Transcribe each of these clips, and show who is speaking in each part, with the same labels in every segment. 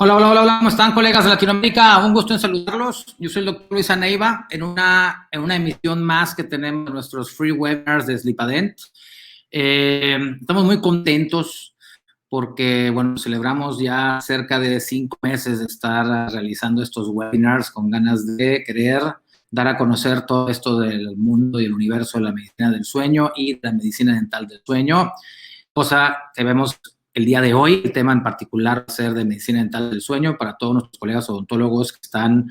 Speaker 1: Hola, hola, hola, hola, ¿cómo están, colegas de Latinoamérica? Un gusto en saludarlos. Yo soy el doctor Luis Aneiva en una emisión más que tenemos de nuestros free webinars de Slipadent. Estamos muy contentos porque, bueno, celebramos ya cerca de 5 meses de estar realizando estos webinars con ganas de querer dar a conocer todo esto del mundo y el universo de la medicina del sueño y de la medicina dental del sueño, cosa que vemos el día de hoy. El tema en particular va a ser de medicina dental del sueño para todos nuestros colegas odontólogos que están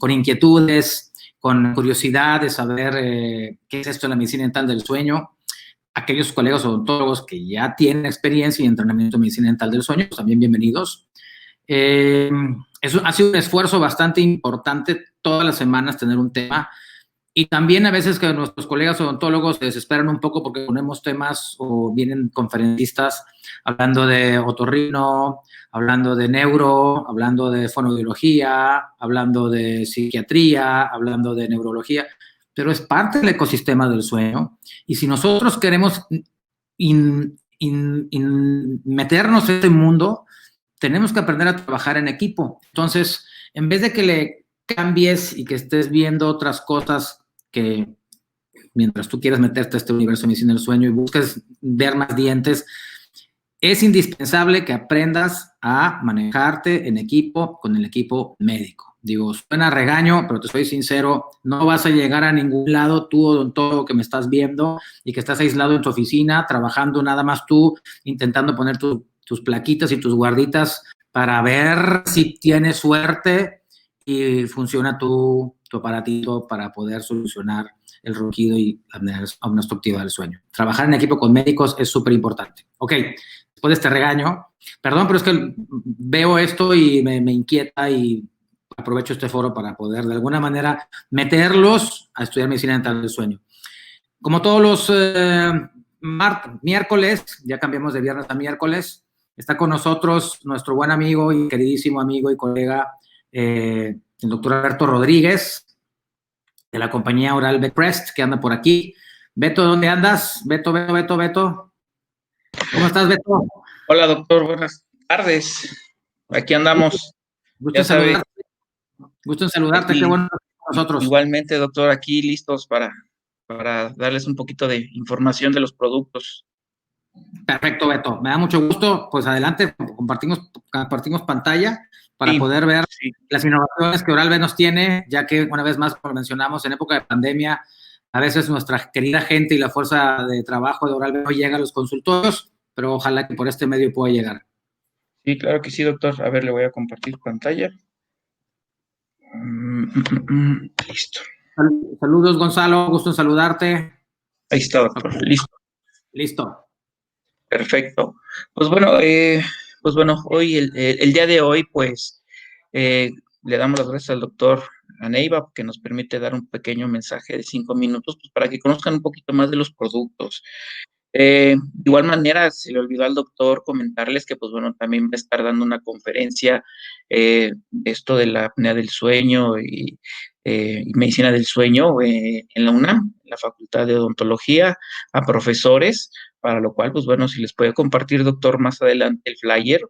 Speaker 1: con inquietudes, con curiosidad de saber qué es esto de la medicina dental del sueño. Aquellos colegas odontólogos que ya tienen experiencia y entrenamiento en medicina dental del sueño, pues también bienvenidos. Ha sido un esfuerzo bastante importante todas las semanas tener un tema. Y también a veces que nuestros colegas odontólogos se desesperan un poco porque ponemos temas o vienen conferencistas hablando de otorrino, hablando de neuro, hablando de fonoaudiología, hablando de psiquiatría, hablando de neurología, pero es parte del ecosistema del sueño. Y si nosotros queremos meternos en este mundo, tenemos que aprender a trabajar en equipo. Entonces, en vez de que le cambies y que estés viendo otras cosas que mientras tú quieras meterte a este universo de medicina del sueño y busques ver más dientes, es indispensable que aprendas a manejarte en equipo con el equipo médico. Digo, suena regaño, pero te soy sincero, no vas a llegar a ningún lado tú, odontólogo, que me estás viendo y que estás aislado en tu oficina, trabajando nada más tú, intentando poner tus plaquitas y tus guarditas para ver si tienes suerte y funciona tu aparatito para poder solucionar el ronquido y la apnea obstructiva del sueño. Trabajar en equipo con médicos es súper importante. Ok, después de este regaño, perdón, pero es que veo esto y me inquieta y aprovecho este foro para poder de alguna manera meterlos a estudiar medicina dental del sueño. Como todos los miércoles, ya cambiamos de viernes a miércoles, está con nosotros nuestro buen amigo y queridísimo amigo y colega, el doctor Alberto Rodríguez, de la compañía Oral B Crest, que anda por aquí. Beto, ¿dónde andas? Beto. ¿Cómo estás, Beto?
Speaker 2: Hola, doctor, buenas tardes. Aquí andamos,
Speaker 1: Gusto
Speaker 2: ya
Speaker 1: en
Speaker 2: sabe,
Speaker 1: saludarte. Gusto en saludarte, qué
Speaker 2: aquí
Speaker 1: bueno estar con nosotros.
Speaker 2: igualmente, doctor, aquí listos para darles un poquito de información de los productos.
Speaker 1: Perfecto, Beto. Me da mucho gusto. Pues adelante, compartimos pantalla para
Speaker 2: Sí,
Speaker 1: poder ver
Speaker 2: sí,
Speaker 1: las innovaciones que Oral B nos tiene, ya que una vez más, como mencionamos, en época de pandemia, a veces nuestra querida gente y la fuerza de trabajo de Oral B no llega a los consultorios, pero ojalá que por este medio pueda llegar.
Speaker 2: sí, claro que sí, doctor. A ver, le voy a compartir pantalla. Listo.
Speaker 1: Saludos, Gonzalo. Gusto en saludarte.
Speaker 2: Ahí está, doctor. Listo.
Speaker 1: Listo.
Speaker 2: Perfecto. Pues bueno, hoy, el día de hoy, pues, le damos las gracias al doctor Aneiva, que nos permite dar un pequeño mensaje de 5 minutos, pues, para que conozcan un poquito más de los productos. De igual manera, se le olvidó al doctor comentarles que, pues bueno, también va a estar dando una conferencia, esto de la apnea del sueño y medicina del sueño, en la UNAM, en la Facultad de Odontología, a profesores, para lo cual, pues bueno, si les puede compartir, doctor, más adelante el flyer,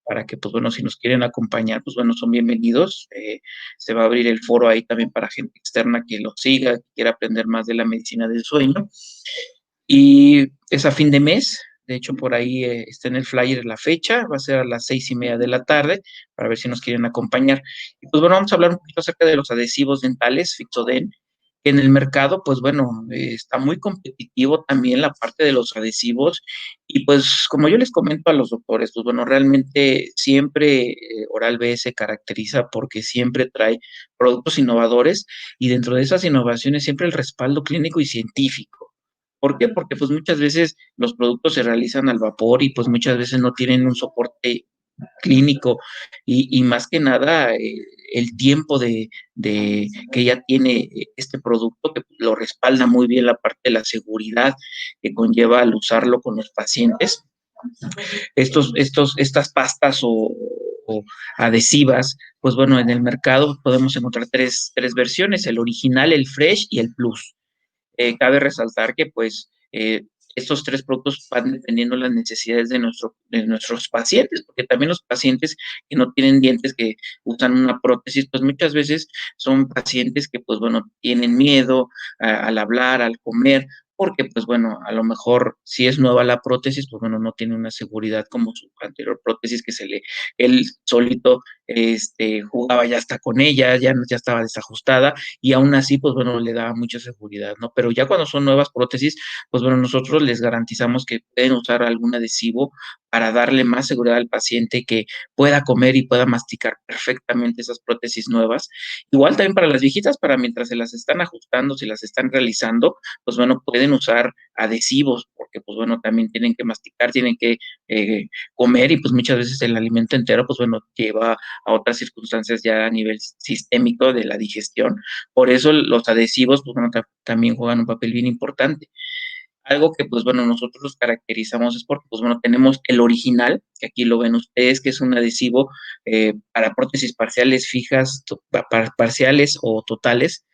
Speaker 2: para que, pues bueno, si nos quieren acompañar, pues bueno, son bienvenidos. Se va a abrir el foro ahí también para gente externa que lo siga, que quiera aprender más de la medicina del sueño. Y es a fin de mes, de hecho por ahí está en el flyer la fecha, va a ser a las 6:30 de la tarde, para ver si nos quieren acompañar. Y pues bueno, vamos a hablar un poquito acerca de los adhesivos dentales, Fixoden, que en el mercado, pues bueno, está muy competitivo también la parte de los adhesivos, y pues como yo les comento a los doctores, pues bueno, realmente siempre Oral-B se caracteriza porque siempre trae productos innovadores, y dentro de esas innovaciones siempre el respaldo clínico y científico. ¿Por qué? Porque pues muchas veces los productos se realizan al vapor y pues muchas veces no tienen un soporte clínico y más que nada el tiempo de que ya tiene este producto, que lo respalda muy bien la parte de la seguridad que conlleva al usarlo con los pacientes. Estas pastas o adhesivas, pues bueno, en el mercado podemos encontrar tres versiones: el original, el fresh y el plus. Cabe resaltar que pues estos tres productos van dependiendo las necesidades de nuestros pacientes, porque también los pacientes que no tienen dientes, que usan una prótesis, pues muchas veces son pacientes que, pues bueno, tienen miedo al hablar, al comer, porque, pues bueno, a lo mejor si es nueva la prótesis, pues bueno, no tiene una seguridad como su anterior prótesis que él solito, jugaba ya hasta con ella, ya estaba desajustada y aún así, pues bueno, le daba mucha seguridad, ¿no? Pero ya cuando son nuevas prótesis, pues bueno, nosotros les garantizamos que pueden usar algún adhesivo para darle más seguridad al paciente, que pueda comer y pueda masticar perfectamente esas prótesis nuevas. Igual también para las viejitas, para mientras se las están ajustando, se las están realizando, pues bueno, pueden usar adhesivos, porque pues bueno, también tienen que masticar, tienen que comer y pues muchas veces el alimento entero, pues bueno, lleva a otras circunstancias ya a nivel sistémico de la digestión. Por eso los adhesivos, pues bueno, también juegan un papel bien importante. Algo que, pues bueno, nosotros los caracterizamos es porque, pues bueno, tenemos el original, que aquí lo ven ustedes, que es un adhesivo para prótesis parciales fijas, parciales o totales,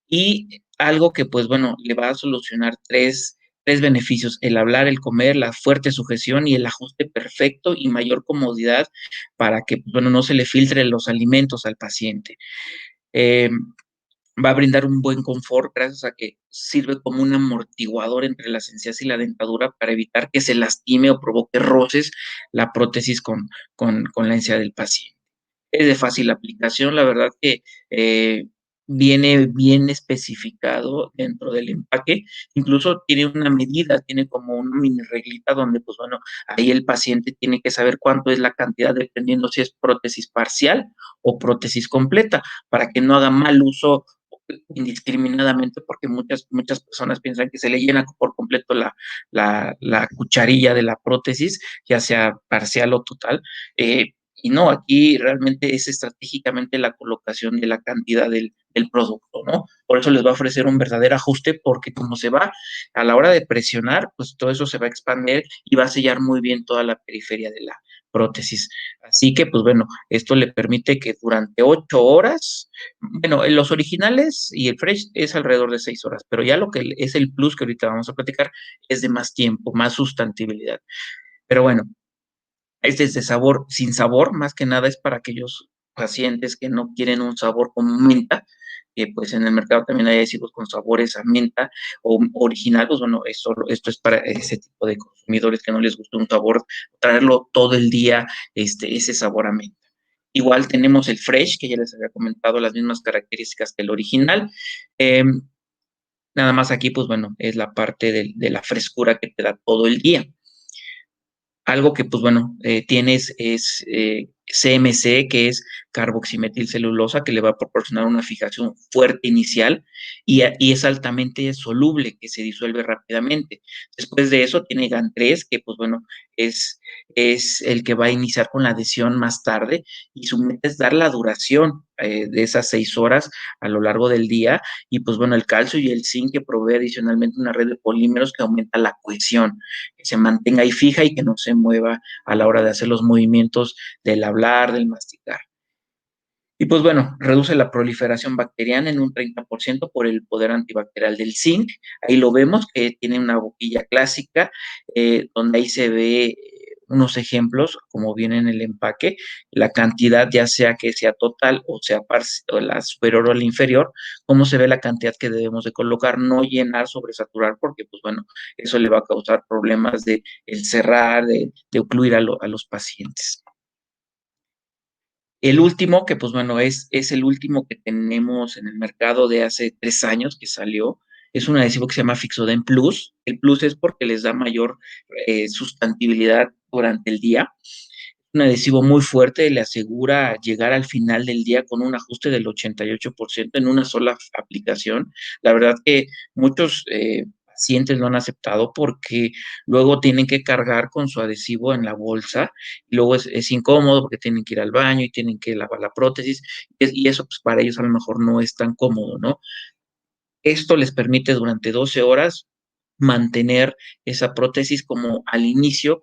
Speaker 2: y algo que, pues bueno, le va a solucionar tres beneficios: el hablar, el comer, la fuerte sujeción y el ajuste perfecto y mayor comodidad para que, pues bueno, no se le filtren los alimentos al paciente. Eh, Va a brindar un buen confort gracias a que sirve como un amortiguador entre las encías y la dentadura para evitar que se lastime o provoque roces la prótesis con la encía del paciente. Es de fácil aplicación, la verdad que viene bien especificado dentro del empaque, incluso tiene una medida, tiene como una mini reglita donde, pues bueno, ahí el paciente tiene que saber cuánto es la cantidad dependiendo si es prótesis parcial o prótesis completa, para que no haga mal uso indiscriminadamente, porque muchas personas piensan que se le llena por completo la cucharilla de la prótesis, ya sea parcial o total, y no, aquí realmente es estratégicamente la colocación de la cantidad del producto, ¿no? Por eso les va a ofrecer un verdadero ajuste, porque como se va a la hora de presionar, pues todo eso se va a expandir y va a sellar muy bien toda la periferia de la prótesis. Así que, pues bueno, esto le permite que durante 8 horas, bueno, en los originales y el Fresh es alrededor de 6 horas, pero ya lo que es el Plus que ahorita vamos a platicar es de más tiempo, más sustantibilidad. Pero bueno, este es de sabor sin sabor, más que nada es para aquellos pacientes que no quieren un sabor como menta, que pues en el mercado también hay adhesivos con sabores a menta o original, pues bueno, esto es para ese tipo de consumidores que no les gusta un sabor, traerlo todo el día, ese sabor a menta. Igual tenemos el Fresh, que ya les había comentado, las mismas características que el original. Eh, Nada más aquí, pues bueno, es la parte de la frescura que te da todo el día. Algo que, pues bueno, tienes es CMC, que es carboximetilcelulosa, que le va a proporcionar una fijación fuerte inicial y es altamente soluble, que se disuelve rápidamente. Después de eso tiene GAN3, que pues bueno, es, es el que va a iniciar con la adhesión más tarde, y su meta es dar la duración de esas 6 horas a lo largo del día. Y pues bueno, el calcio y el zinc, que provee adicionalmente una red de polímeros que aumenta la cohesión, que se mantenga ahí fija y que no se mueva a la hora de hacer los movimientos del hablar, del masticar. Y pues bueno, reduce la proliferación bacteriana en un 30% por el poder antibacterial del zinc. Ahí lo vemos, que tiene una boquilla clásica, donde ahí se ve unos ejemplos, como viene en el empaque, la cantidad, ya sea que sea total o sea o la superior o la inferior, cómo se ve la cantidad que debemos de colocar, no llenar, sobresaturar, porque pues bueno, eso le va a causar problemas de el cerrar, de ocluir a los pacientes. El último, que pues bueno, es el último que tenemos en el mercado de hace 3 años que salió, es un adhesivo que se llama Fixoden Plus. El Plus es porque les da mayor sustantibilidad durante el día. Un adhesivo muy fuerte, le asegura llegar al final del día con un ajuste del 88% en una sola aplicación. La verdad que muchos pacientes lo han aceptado, porque luego tienen que cargar con su adhesivo en la bolsa, y luego es incómodo porque tienen que ir al baño y tienen que lavar la prótesis, y eso pues para ellos a lo mejor no es tan cómodo, ¿no? Esto les permite durante 12 horas mantener esa prótesis como al inicio,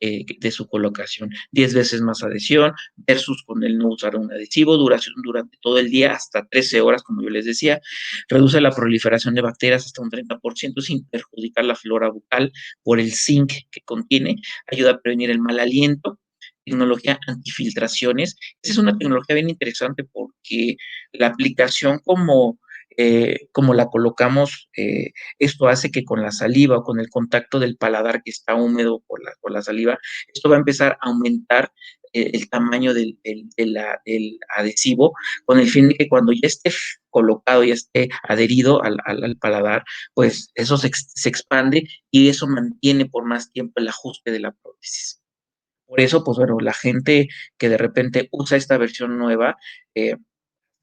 Speaker 2: de su colocación. 10 veces más adhesión versus con el no usar un adhesivo, duración durante todo el día hasta 13 horas, como yo les decía, reduce la proliferación de bacterias hasta un 30% sin perjudicar la flora bucal por el zinc que contiene, ayuda a prevenir el mal aliento, tecnología antifiltraciones. Esa es una tecnología bien interesante porque la aplicación como la colocamos, esto hace que con la saliva o con el contacto del paladar que está húmedo por la saliva, esto va a empezar a aumentar el tamaño del adhesivo con el fin de que cuando ya esté colocado, ya esté adherido al paladar, pues eso se expande y eso mantiene por más tiempo el ajuste de la prótesis. Por eso, pues bueno, la gente que de repente usa esta versión nueva,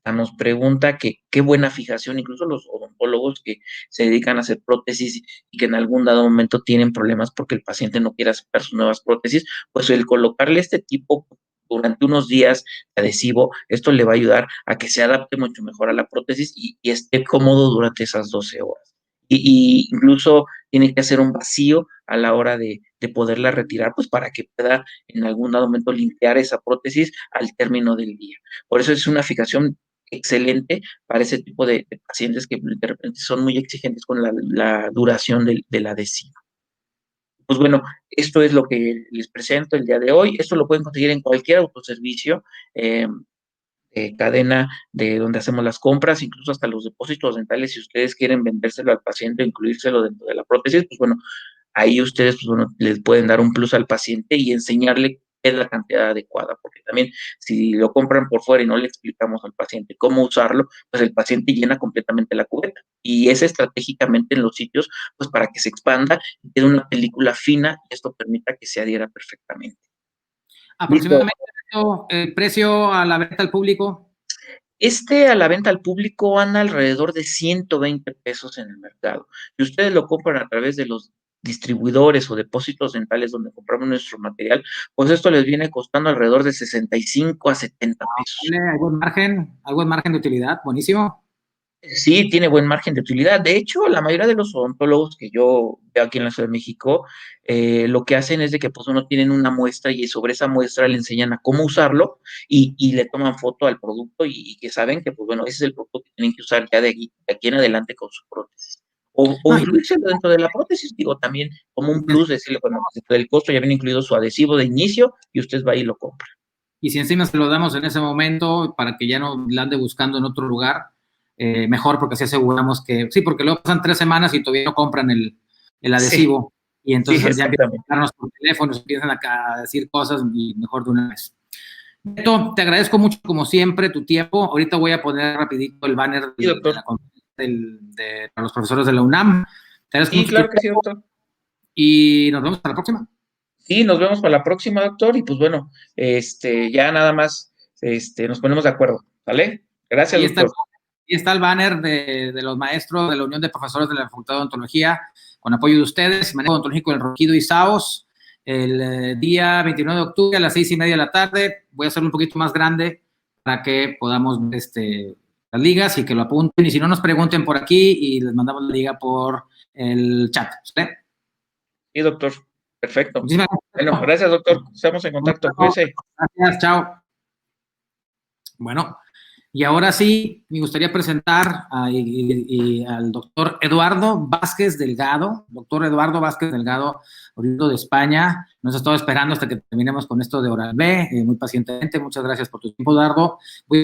Speaker 2: nos pregunta que qué buena fijación, incluso los odontólogos que se dedican a hacer prótesis y que en algún dado momento tienen problemas porque el paciente no quiere aceptar sus nuevas prótesis, pues el colocarle este tipo durante unos días de adhesivo, esto le va a ayudar a que se adapte mucho mejor a la prótesis y esté cómodo durante esas 12 horas. Y incluso tiene que hacer un vacío a la hora de poderla retirar, pues para que pueda en algún dado momento limpiar esa prótesis al término del día. Por eso es una fijación excelente para ese tipo de pacientes que de repente son muy exigentes con la duración del adhesivo. Pues bueno, esto es lo que les presento el día de hoy. Esto lo pueden conseguir en cualquier autoservicio, cadena de donde hacemos las compras, incluso hasta los depósitos dentales, si ustedes quieren vendérselo al paciente, incluírselo dentro de la prótesis, pues bueno, ahí ustedes pues bueno, les pueden dar un plus al paciente y enseñarle qué es la cantidad adecuada, porque también si lo compran por fuera y no le explicamos al paciente cómo usarlo, pues el paciente llena completamente la cubeta. Y es estratégicamente en los sitios, pues para que se expanda y quede una película fina y esto permita que se adhiera perfectamente.
Speaker 1: Aproximadamente el precio a la venta al público.
Speaker 2: A la venta al público anda alrededor de 120 pesos en el mercado. Si ustedes lo compran a través de los distribuidores o depósitos dentales donde compramos nuestro material, pues esto les viene costando alrededor de 65 a 70 pesos.
Speaker 1: Hay buen margen de utilidad, buenísimo.
Speaker 2: Sí, tiene buen margen de utilidad. De hecho, la mayoría de los odontólogos que yo veo aquí en la Ciudad de México, lo que hacen es de que pues uno tienen una muestra y sobre esa muestra le enseñan a cómo usarlo y le toman foto al producto y que saben que pues bueno, ese es el producto que tienen que usar ya de aquí en adelante con su prótesis. O incluirse dentro de la prótesis, digo, también como un plus, decirle, bueno, pues dentro del costo ya viene incluido su adhesivo de inicio y usted va y lo compra.
Speaker 1: Y si encima se lo damos en ese momento para que ya no la ande buscando en otro lugar, mejor, porque así aseguramos que, sí, porque luego pasan 3 semanas y todavía no compran el adhesivo, sí. Y entonces ya empiezan a hablarnos por teléfono, empiezan a decir cosas y mejor de una vez. Beto, te agradezco mucho, como siempre, tu tiempo. Ahorita voy a poner rapidito el banner de los profesores de la UNAM. Te agradezco mucho,
Speaker 2: claro que sí, doctor.
Speaker 1: Y nos vemos para la próxima.
Speaker 2: Sí, nos vemos para la próxima, doctor, y pues bueno, ya nada más, nos ponemos de acuerdo, ¿vale? Gracias, doctor.
Speaker 1: Ahí está el banner de los maestros de la Unión de Profesores de la Facultad de Odontología, con apoyo de ustedes, manejo odontológico del Roquido y Saos, el día 29 de octubre a las 6:30 de la tarde. Voy a hacerlo un poquito más grande para que podamos ver las ligas y que lo apunten, y si no nos pregunten por aquí y les mandamos la liga por el chat. ¿Sí?
Speaker 2: Sí, doctor. Perfecto.
Speaker 1: Muchísimas gracias.
Speaker 2: Bueno, gracias, doctor. Estamos en contacto. Cuídese.
Speaker 1: Gracias, chao. Bueno, y ahora sí, me gustaría presentar al doctor Eduardo Vázquez Delgado. Doctor Eduardo Vázquez Delgado, oriundo de España. Nos ha estado esperando hasta que terminemos con esto de Oral-B, muy pacientemente. Muchas gracias por tu tiempo, Eduardo.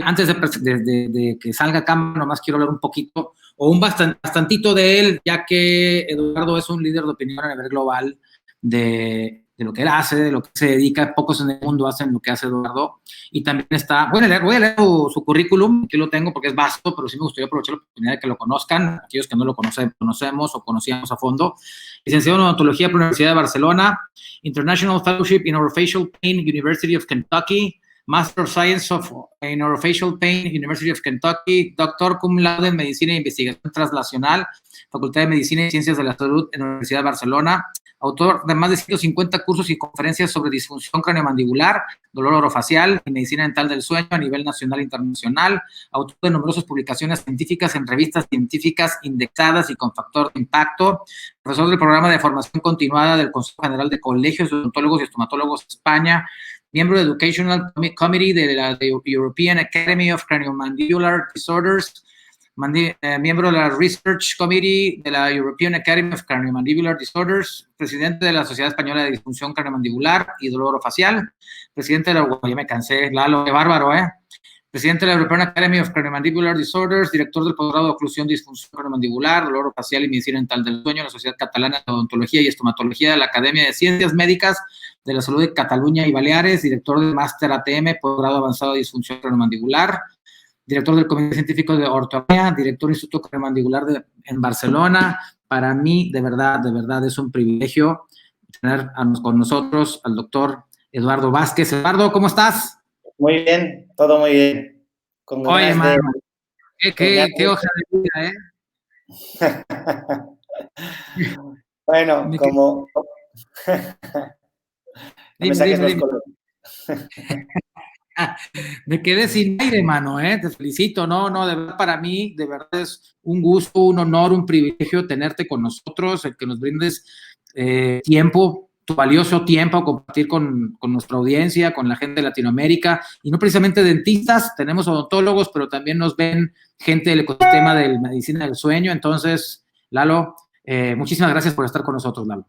Speaker 1: Antes de que salga a cámara, nomás quiero hablar un poquito, o un bastantito de él, ya que Eduardo es un líder de opinión a nivel global de lo que él hace, de lo que se dedica. Pocos en el mundo hacen lo que hace Eduardo. Y también está, voy a leer su currículum, que lo tengo porque es vasto, pero sí me gustaría aprovechar la oportunidad de que lo conozcan, aquellos que no lo conocemos o conocíamos a fondo. Licenciado en Odontología por la Universidad de Barcelona, International Fellowship in Orofacial Pain, University of Kentucky, Master of Science in Orofacial Pain, University of Kentucky, Doctor cum laude en Medicina e Investigación Translacional, Facultad de Medicina y Ciencias de la Salud en la Universidad de Barcelona, autor de más de 150 cursos y conferencias sobre disfunción craniomandibular, dolor orofacial y medicina dental del sueño a nivel nacional e internacional, autor de numerosas publicaciones científicas en revistas científicas indexadas y con factor de impacto, profesor del programa de formación continuada del Consejo General de Colegios de Odontólogos y Estomatólogos España, miembro de Educational Committee de la European Academy of Craniomandibular Disorders, miembro de la Research Committee de la European Academy of Craniomandibular Disorders, presidente de la Sociedad Española de Disfunción Craniomandibular y Dolor Orofacial, presidente de la... Ya me cansé, Lalo, qué bárbaro, presidente de la European Academy of Craniomandibular Disorders, director del posgrado de oclusión, disfunción craniomandibular, dolor orofacial y medicina dental del sueño en la Sociedad Catalana de Odontología y Estomatología de la Academia de Ciencias Médicas de la Salud de Cataluña y Baleares, director del Máster ATM, posgrado avanzado de disfunción craniomandibular, director del Comité Científico de Ortoapnea, director del Instituto Craniomandibular en Barcelona. Para mí, de verdad, es un privilegio tener con nosotros al doctor Eduardo Vázquez. Eduardo, ¿cómo estás?
Speaker 3: Muy bien, todo muy bien.
Speaker 1: Oye, hermano, qué hoja de vida,
Speaker 3: Bueno, como... No me saques los colores.
Speaker 1: Me quedé sin aire, mano, te felicito, no, de verdad para mí, de verdad es un gusto, un honor, un privilegio tenerte con nosotros, el que nos brindes tiempo, tu valioso tiempo a compartir con nuestra audiencia, con la gente de Latinoamérica, y no precisamente dentistas, tenemos odontólogos, pero también nos ven gente del ecosistema de la medicina del sueño. Entonces, Lalo, muchísimas gracias por estar con nosotros, Lalo.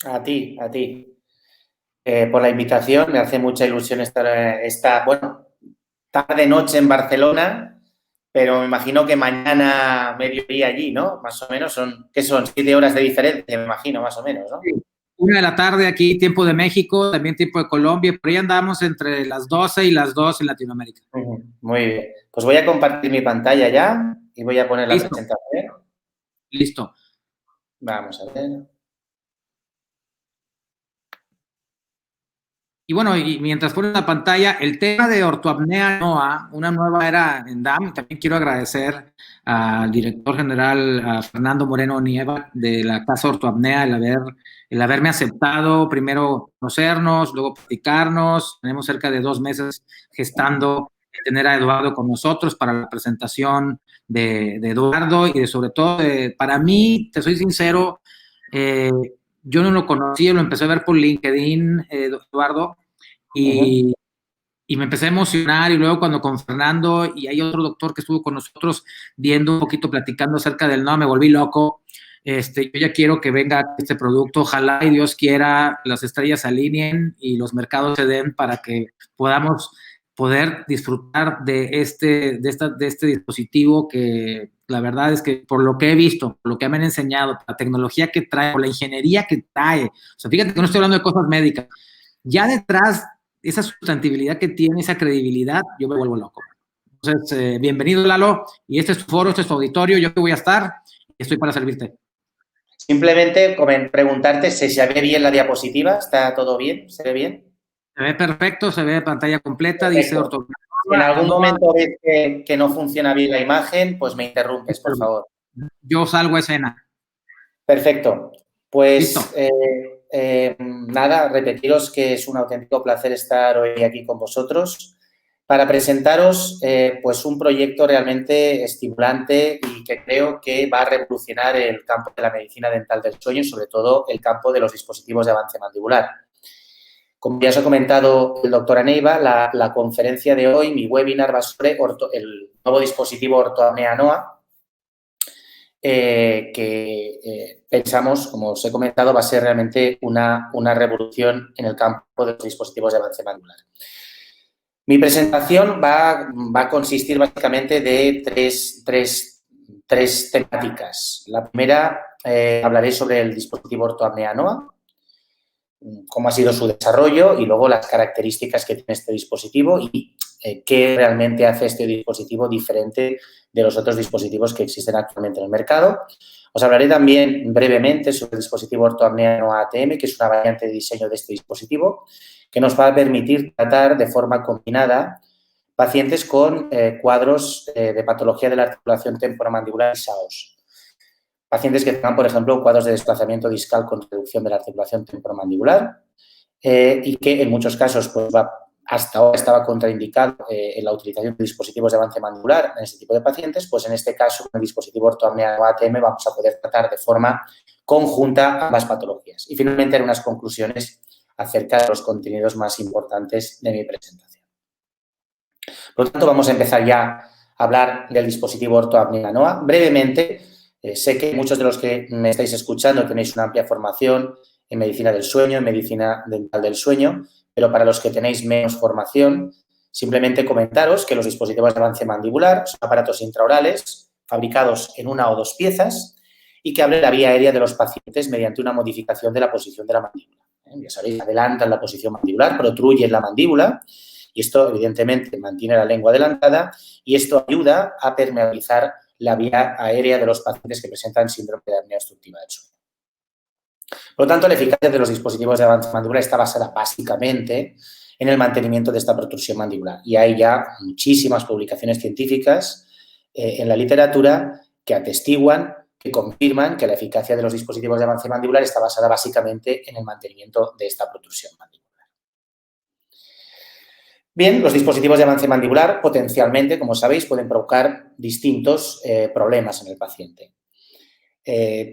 Speaker 3: A ti. Por la invitación, me hace mucha ilusión estar bueno, tarde-noche en Barcelona, pero me imagino que mañana mediodía allí, ¿no? Más o menos, ¿qué son? 7 horas de diferencia, me imagino, más o menos, ¿no?
Speaker 1: Sí. 1 de la tarde aquí, tiempo de México, también tiempo de Colombia, por ahí andamos entre las 12 y las 2 en Latinoamérica.
Speaker 3: Muy bien. Pues voy a compartir mi pantalla ya y voy a poner la presentación.
Speaker 1: Listo.
Speaker 3: Vamos a ver.
Speaker 1: Y bueno, y mientras pones la pantalla, el tema de ortoapnea NOA, una nueva era en DAM. También quiero agradecer al director general, a Fernando Moreno Nieva, de la Casa Ortoapnea, el haberme aceptado, primero conocernos, luego platicarnos. Tenemos cerca de 2 meses gestando tener a Eduardo con nosotros para la presentación de Eduardo y sobre todo, para mí, te soy sincero, yo no lo conocía, lo empecé a ver por LinkedIn, Eduardo, y me empecé a emocionar. Y luego cuando con Fernando y hay otro doctor que estuvo con nosotros viendo un poquito, platicando acerca del me volví loco. Yo ya quiero que venga este producto. Ojalá y Dios quiera las estrellas se alineen y los mercados se den para que podamos poder disfrutar de este dispositivo, que la verdad es que por lo que he visto, por lo que me han enseñado, la tecnología que trae, por la ingeniería que trae, o sea, fíjate que no estoy hablando de cosas médicas, ya detrás, esa sustantibilidad que tiene, esa credibilidad, yo me vuelvo loco. Entonces, bienvenido, Lalo, y este es tu foro, este es tu auditorio, yo que voy a estar, estoy para servirte.
Speaker 3: Simplemente preguntarte si se ve bien la diapositiva, ¿está todo bien? ¿Se ve bien?
Speaker 1: Se ve perfecto, se ve pantalla completa, perfecto. Dice ortografía.
Speaker 3: Si en algún momento ves que no funciona bien la imagen, pues me interrumpes, por favor.
Speaker 1: Yo salgo a escena.
Speaker 3: Perfecto. Pues nada, repetiros que es un auténtico placer estar hoy aquí con vosotros para presentaros pues un proyecto realmente estimulante y que creo que va a revolucionar el campo de la medicina dental del sueño y sobre todo el campo de los dispositivos de avance mandibular. Como ya os he comentado el doctor Aneiva, la conferencia de hoy, mi webinar va sobre el nuevo dispositivo ortoapnea NOA, que pensamos, como os he comentado, va a ser realmente una revolución en el campo de los dispositivos de avance mandibular. Mi presentación va a consistir básicamente de tres temáticas. La primera, hablaré sobre el dispositivo ortoapnea NOA, cómo ha sido su desarrollo y luego las características que tiene este dispositivo y qué realmente hace este dispositivo diferente de los otros dispositivos que existen actualmente en el mercado. Os hablaré también brevemente sobre el dispositivo ortoapnea NOA ATM, que es una variante de diseño de este dispositivo, que nos va a permitir tratar de forma combinada pacientes con cuadros de patología de la articulación temporomandibular y SAOS. Pacientes que tengan, por ejemplo, cuadros de desplazamiento discal con reducción de la articulación temporomandibular y que en muchos casos pues, hasta ahora estaba contraindicado en la utilización de dispositivos de avance mandibular en este tipo de pacientes, pues en este caso, con el dispositivo ortoapnea ATM vamos a poder tratar de forma conjunta ambas patologías. Y finalmente haré unas conclusiones acerca de los contenidos más importantes de mi presentación. Por lo tanto, vamos a empezar ya a hablar del dispositivo ortoapnea NOA. Brevemente, sé que muchos de los que me estáis escuchando tenéis una amplia formación en medicina del sueño, en medicina dental del sueño, pero para los que tenéis menos formación, simplemente comentaros que los dispositivos de avance mandibular son aparatos intraorales fabricados en una o dos piezas y que abren la vía aérea de los pacientes mediante una modificación de la posición de la mandíbula. Ya sabéis, adelantan la posición mandibular, protruyen la mandíbula y esto, evidentemente, mantiene la lengua adelantada y esto ayuda a permeabilizar la vía aérea de los pacientes que presentan síndrome de apnea obstructiva del sueño. Por lo tanto, la eficacia de los dispositivos de avance mandibular está basada básicamente en el mantenimiento de esta protrusión mandibular. Y hay ya muchísimas publicaciones científicas en la literatura que atestiguan, que confirman que la eficacia de los dispositivos de avance mandibular está basada básicamente en el mantenimiento de esta protrusión mandibular. Bien, los dispositivos de avance mandibular potencialmente, como sabéis, pueden provocar distintos problemas en el paciente.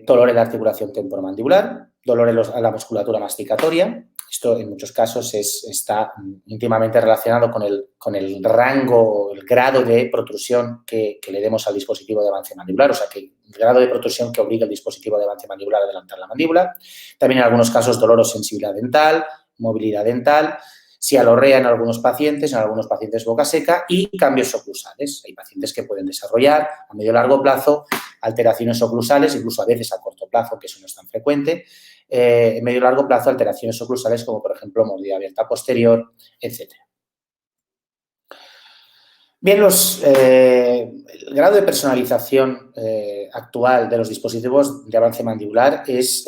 Speaker 3: Dolor en la articulación temporomandibular, dolor en la musculatura masticatoria. Esto en muchos casos está íntimamente relacionado con el rango, el grado de protrusión que le demos al dispositivo de avance mandibular, o sea, que el grado de protrusión que obliga al dispositivo de avance mandibular a adelantar la mandíbula. También en algunos casos dolor o sensibilidad dental, movilidad dental, cialorrea en algunos pacientes boca seca y cambios oclusales. Hay pacientes que pueden desarrollar a medio o largo plazo alteraciones oclusales, incluso a veces a corto plazo, que eso no es tan frecuente, en medio y largo plazo alteraciones oclusales como, por ejemplo, mordida abierta posterior, etc. Bien, el grado de personalización actual de los dispositivos de avance mandibular es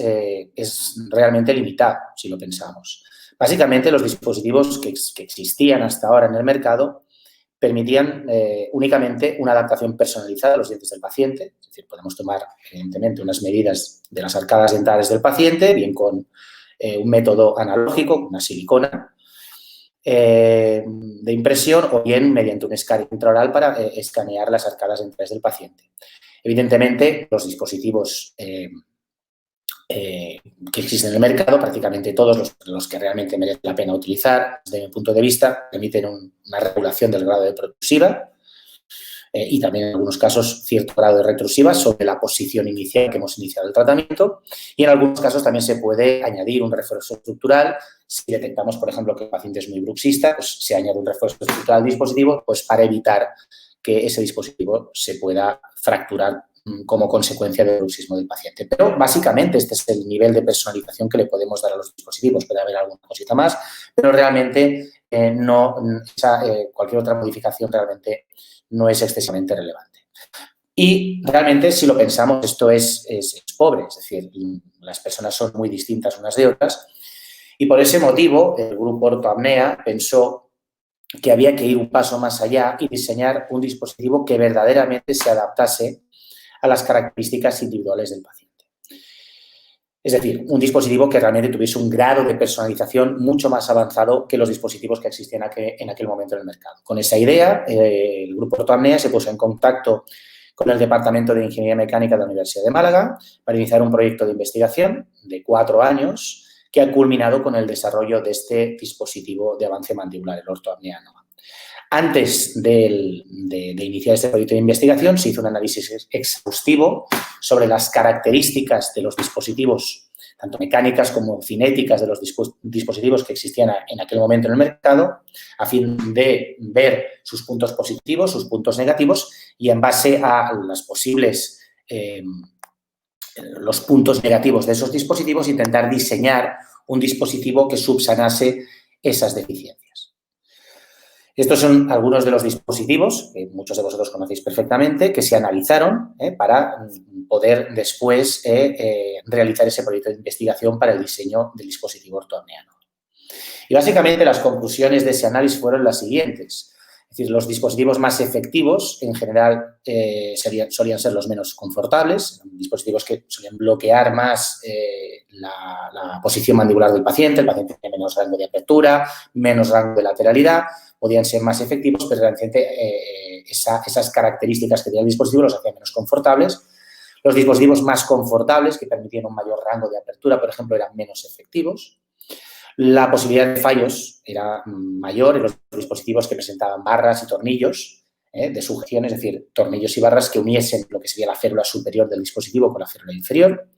Speaker 3: realmente limitado, si lo pensamos. Básicamente, los dispositivos que existían hasta ahora en el mercado permitían únicamente una adaptación personalizada a los dientes del paciente. Es decir, podemos tomar, evidentemente, unas medidas de las arcadas dentales del paciente, bien con un método analógico, una silicona de impresión, o bien mediante un escáner intraoral para escanear las arcadas dentales del paciente. Evidentemente, los dispositivos que existen en el mercado, prácticamente todos los que realmente merecen la pena utilizar, desde mi punto de vista, permiten una regulación del grado de protrusiva y también en algunos casos cierto grado de retrusiva sobre la posición inicial que hemos iniciado el tratamiento, y en algunos casos también se puede añadir un refuerzo estructural. Si detectamos, por ejemplo, que el paciente es muy bruxista, pues se añade un refuerzo estructural al dispositivo pues para evitar que ese dispositivo se pueda fracturar como consecuencia del bruxismo del paciente. Pero básicamente este es el nivel de personalización que le podemos dar a los dispositivos. Puede haber alguna cosita más, pero realmente cualquier otra modificación realmente no es excesivamente relevante. Y realmente, si lo pensamos, esto es pobre, es decir, las personas son muy distintas unas de otras, y por ese motivo el grupo Ortoapnea pensó que había que ir un paso más allá y diseñar un dispositivo que verdaderamente se adaptase a las características individuales del paciente. Es decir, un dispositivo que realmente tuviese un grado de personalización mucho más avanzado que los dispositivos que existían en aquel momento en el mercado. Con esa idea, el grupo Ortoapnea se puso en contacto con el Departamento de Ingeniería Mecánica de la Universidad de Málaga para iniciar un proyecto de investigación de 4 años que ha culminado con el desarrollo de este dispositivo de avance mandibular, el Ortoapnea NOA. Antes de iniciar este proyecto de investigación, se hizo un análisis exhaustivo sobre las características de los dispositivos, tanto mecánicas como cinéticas de los dispositivos que existían en aquel momento en el mercado, a fin de ver sus puntos positivos, sus puntos negativos, y en base a los puntos negativos de esos dispositivos, intentar diseñar un dispositivo que subsanase esas deficiencias. Estos son algunos de los dispositivos que muchos de vosotros conocéis perfectamente, que se analizaron para poder después realizar ese proyecto de investigación para el diseño del dispositivo ortoapneano. Y básicamente las conclusiones de ese análisis fueron las siguientes. Es decir, los dispositivos más efectivos en general solían ser los menos confortables, dispositivos que solían bloquear más la posición mandibular del paciente, el paciente tiene menos rango de apertura, menos rango de lateralidad, podían ser más efectivos, pero realmente esas características que tenía el dispositivo los hacían menos confortables. Los dispositivos más confortables, que permitían un mayor rango de apertura, por ejemplo, eran menos efectivos. La posibilidad de fallos era mayor en los dispositivos que presentaban barras y tornillos de sujeción, es decir, tornillos y barras que uniesen lo que sería la férula superior del dispositivo con la férula inferior.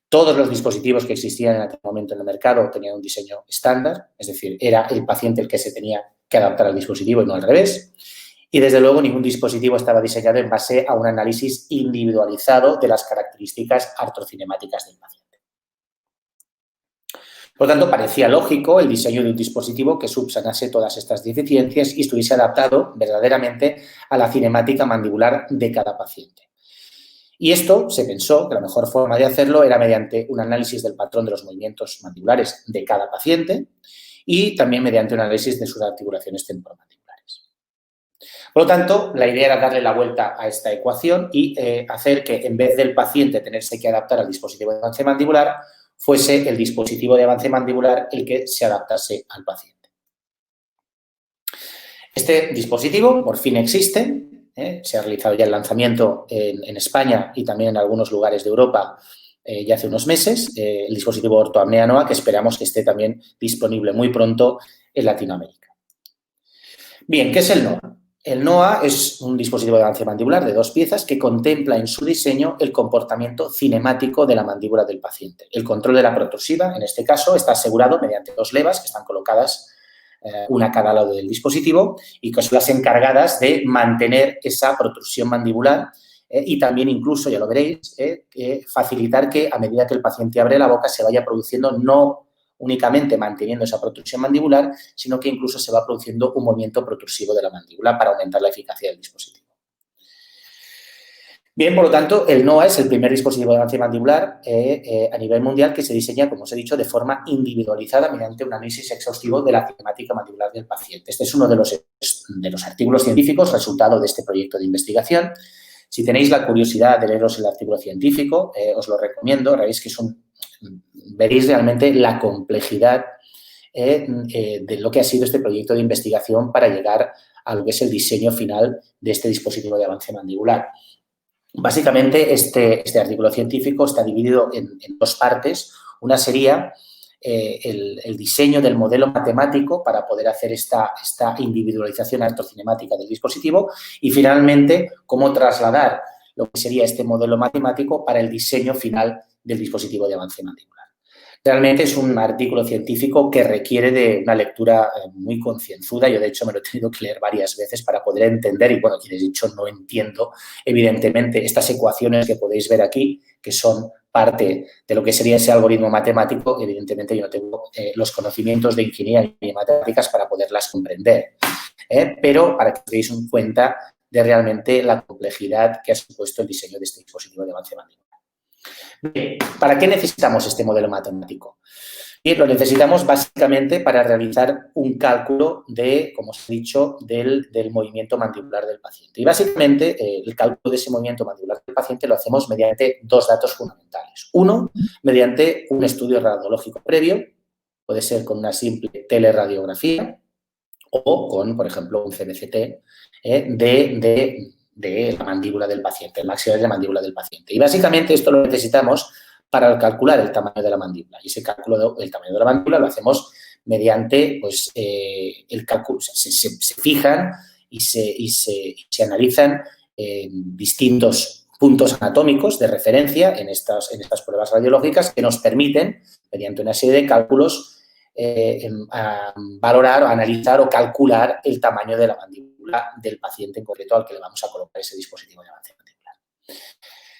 Speaker 3: Todos los dispositivos que existían en aquel momento en el mercado tenían un diseño estándar, es decir, era el paciente el que se tenía que adaptar al dispositivo y no al revés. Y, desde luego, ningún dispositivo estaba diseñado en base a un análisis individualizado de las características artrocinemáticas del paciente. Por lo tanto, parecía lógico el diseño de un dispositivo que subsanase todas estas deficiencias y estuviese adaptado verdaderamente a la cinemática mandibular de cada paciente. Y esto se pensó que la mejor forma de hacerlo era mediante un análisis del patrón de los movimientos mandibulares de cada paciente y también mediante un análisis de sus articulaciones temporomandibulares. Por lo tanto, la idea era darle la vuelta a esta ecuación y hacer que, en vez del paciente tenerse que adaptar al dispositivo de avance mandibular, fuese el dispositivo de avance mandibular el que se adaptase al paciente. Este dispositivo por fin existe, se ha realizado ya el lanzamiento en España y también en algunos lugares de Europa ya hace unos meses, el dispositivo ortoapnea NOA, que esperamos que esté también disponible muy pronto en Latinoamérica. Bien, ¿qué es el NOA? El NOA es un dispositivo de avance mandibular de 2 piezas que contempla en su diseño el comportamiento cinemático de la mandíbula del paciente. El control de la protrusiva, en este caso, está asegurado mediante 2 levas que están colocadas una a cada lado del dispositivo y que son las encargadas de mantener esa protrusión mandibular y también, incluso, ya lo veréis, facilitar que a medida que el paciente abre la boca se vaya produciendo no únicamente manteniendo esa protrusión mandibular, sino que incluso se va produciendo un movimiento protrusivo de la mandíbula para aumentar la eficacia del dispositivo. Bien, por lo tanto, el NOA es el primer dispositivo de avance mandibular a nivel mundial que se diseña, como os he dicho, de forma individualizada mediante un análisis exhaustivo de la cinemática mandibular del paciente. Este es uno de los artículos científicos resultado de este proyecto de investigación. Si tenéis la curiosidad de leeros el artículo científico, os lo recomiendo. Veréis que veréis realmente la complejidad de lo que ha sido este proyecto de investigación para llegar a lo que es el diseño final de este dispositivo de avance mandibular. Básicamente, este artículo científico está dividido en 2 partes. Una sería el diseño del modelo matemático para poder hacer esta individualización artrocinemática del dispositivo y, finalmente, cómo trasladar lo que sería este modelo matemático para el diseño final del dispositivo de avance mandibular. Realmente es un artículo científico que requiere de una lectura muy concienzuda. Yo, de hecho, me lo he tenido que leer varias veces para poder entender y, bueno, quienes he dicho no entiendo, evidentemente, estas ecuaciones que podéis ver aquí, que son parte de lo que sería ese algoritmo matemático. Evidentemente, yo no tengo los conocimientos de ingeniería ni de matemáticas para poderlas comprender. Pero para que os deis cuenta de realmente la complejidad que ha supuesto el diseño de este dispositivo de avance mandibular. Bien, ¿para qué necesitamos este modelo matemático? Bien, lo necesitamos básicamente para realizar un cálculo de, como os he dicho, del movimiento mandibular del paciente. Y básicamente el cálculo de ese movimiento mandibular del paciente lo hacemos mediante 2 datos fundamentales. Uno, mediante un estudio radiológico previo, puede ser con una simple teleradiografía o con, por ejemplo, un CBCT de la mandíbula del paciente, el maxilar de la mandíbula del paciente. Y básicamente esto lo necesitamos para calcular el tamaño de la mandíbula. Y ese cálculo del tamaño de la mandíbula lo hacemos mediante, pues, el cálculo, se fijan y se analizan distintos puntos anatómicos de referencia en estas pruebas radiológicas que nos permiten, mediante una serie de cálculos, valorar, analizar o calcular el tamaño de la mandíbula del paciente en concreto al que le vamos a colocar ese dispositivo de avance mandibular.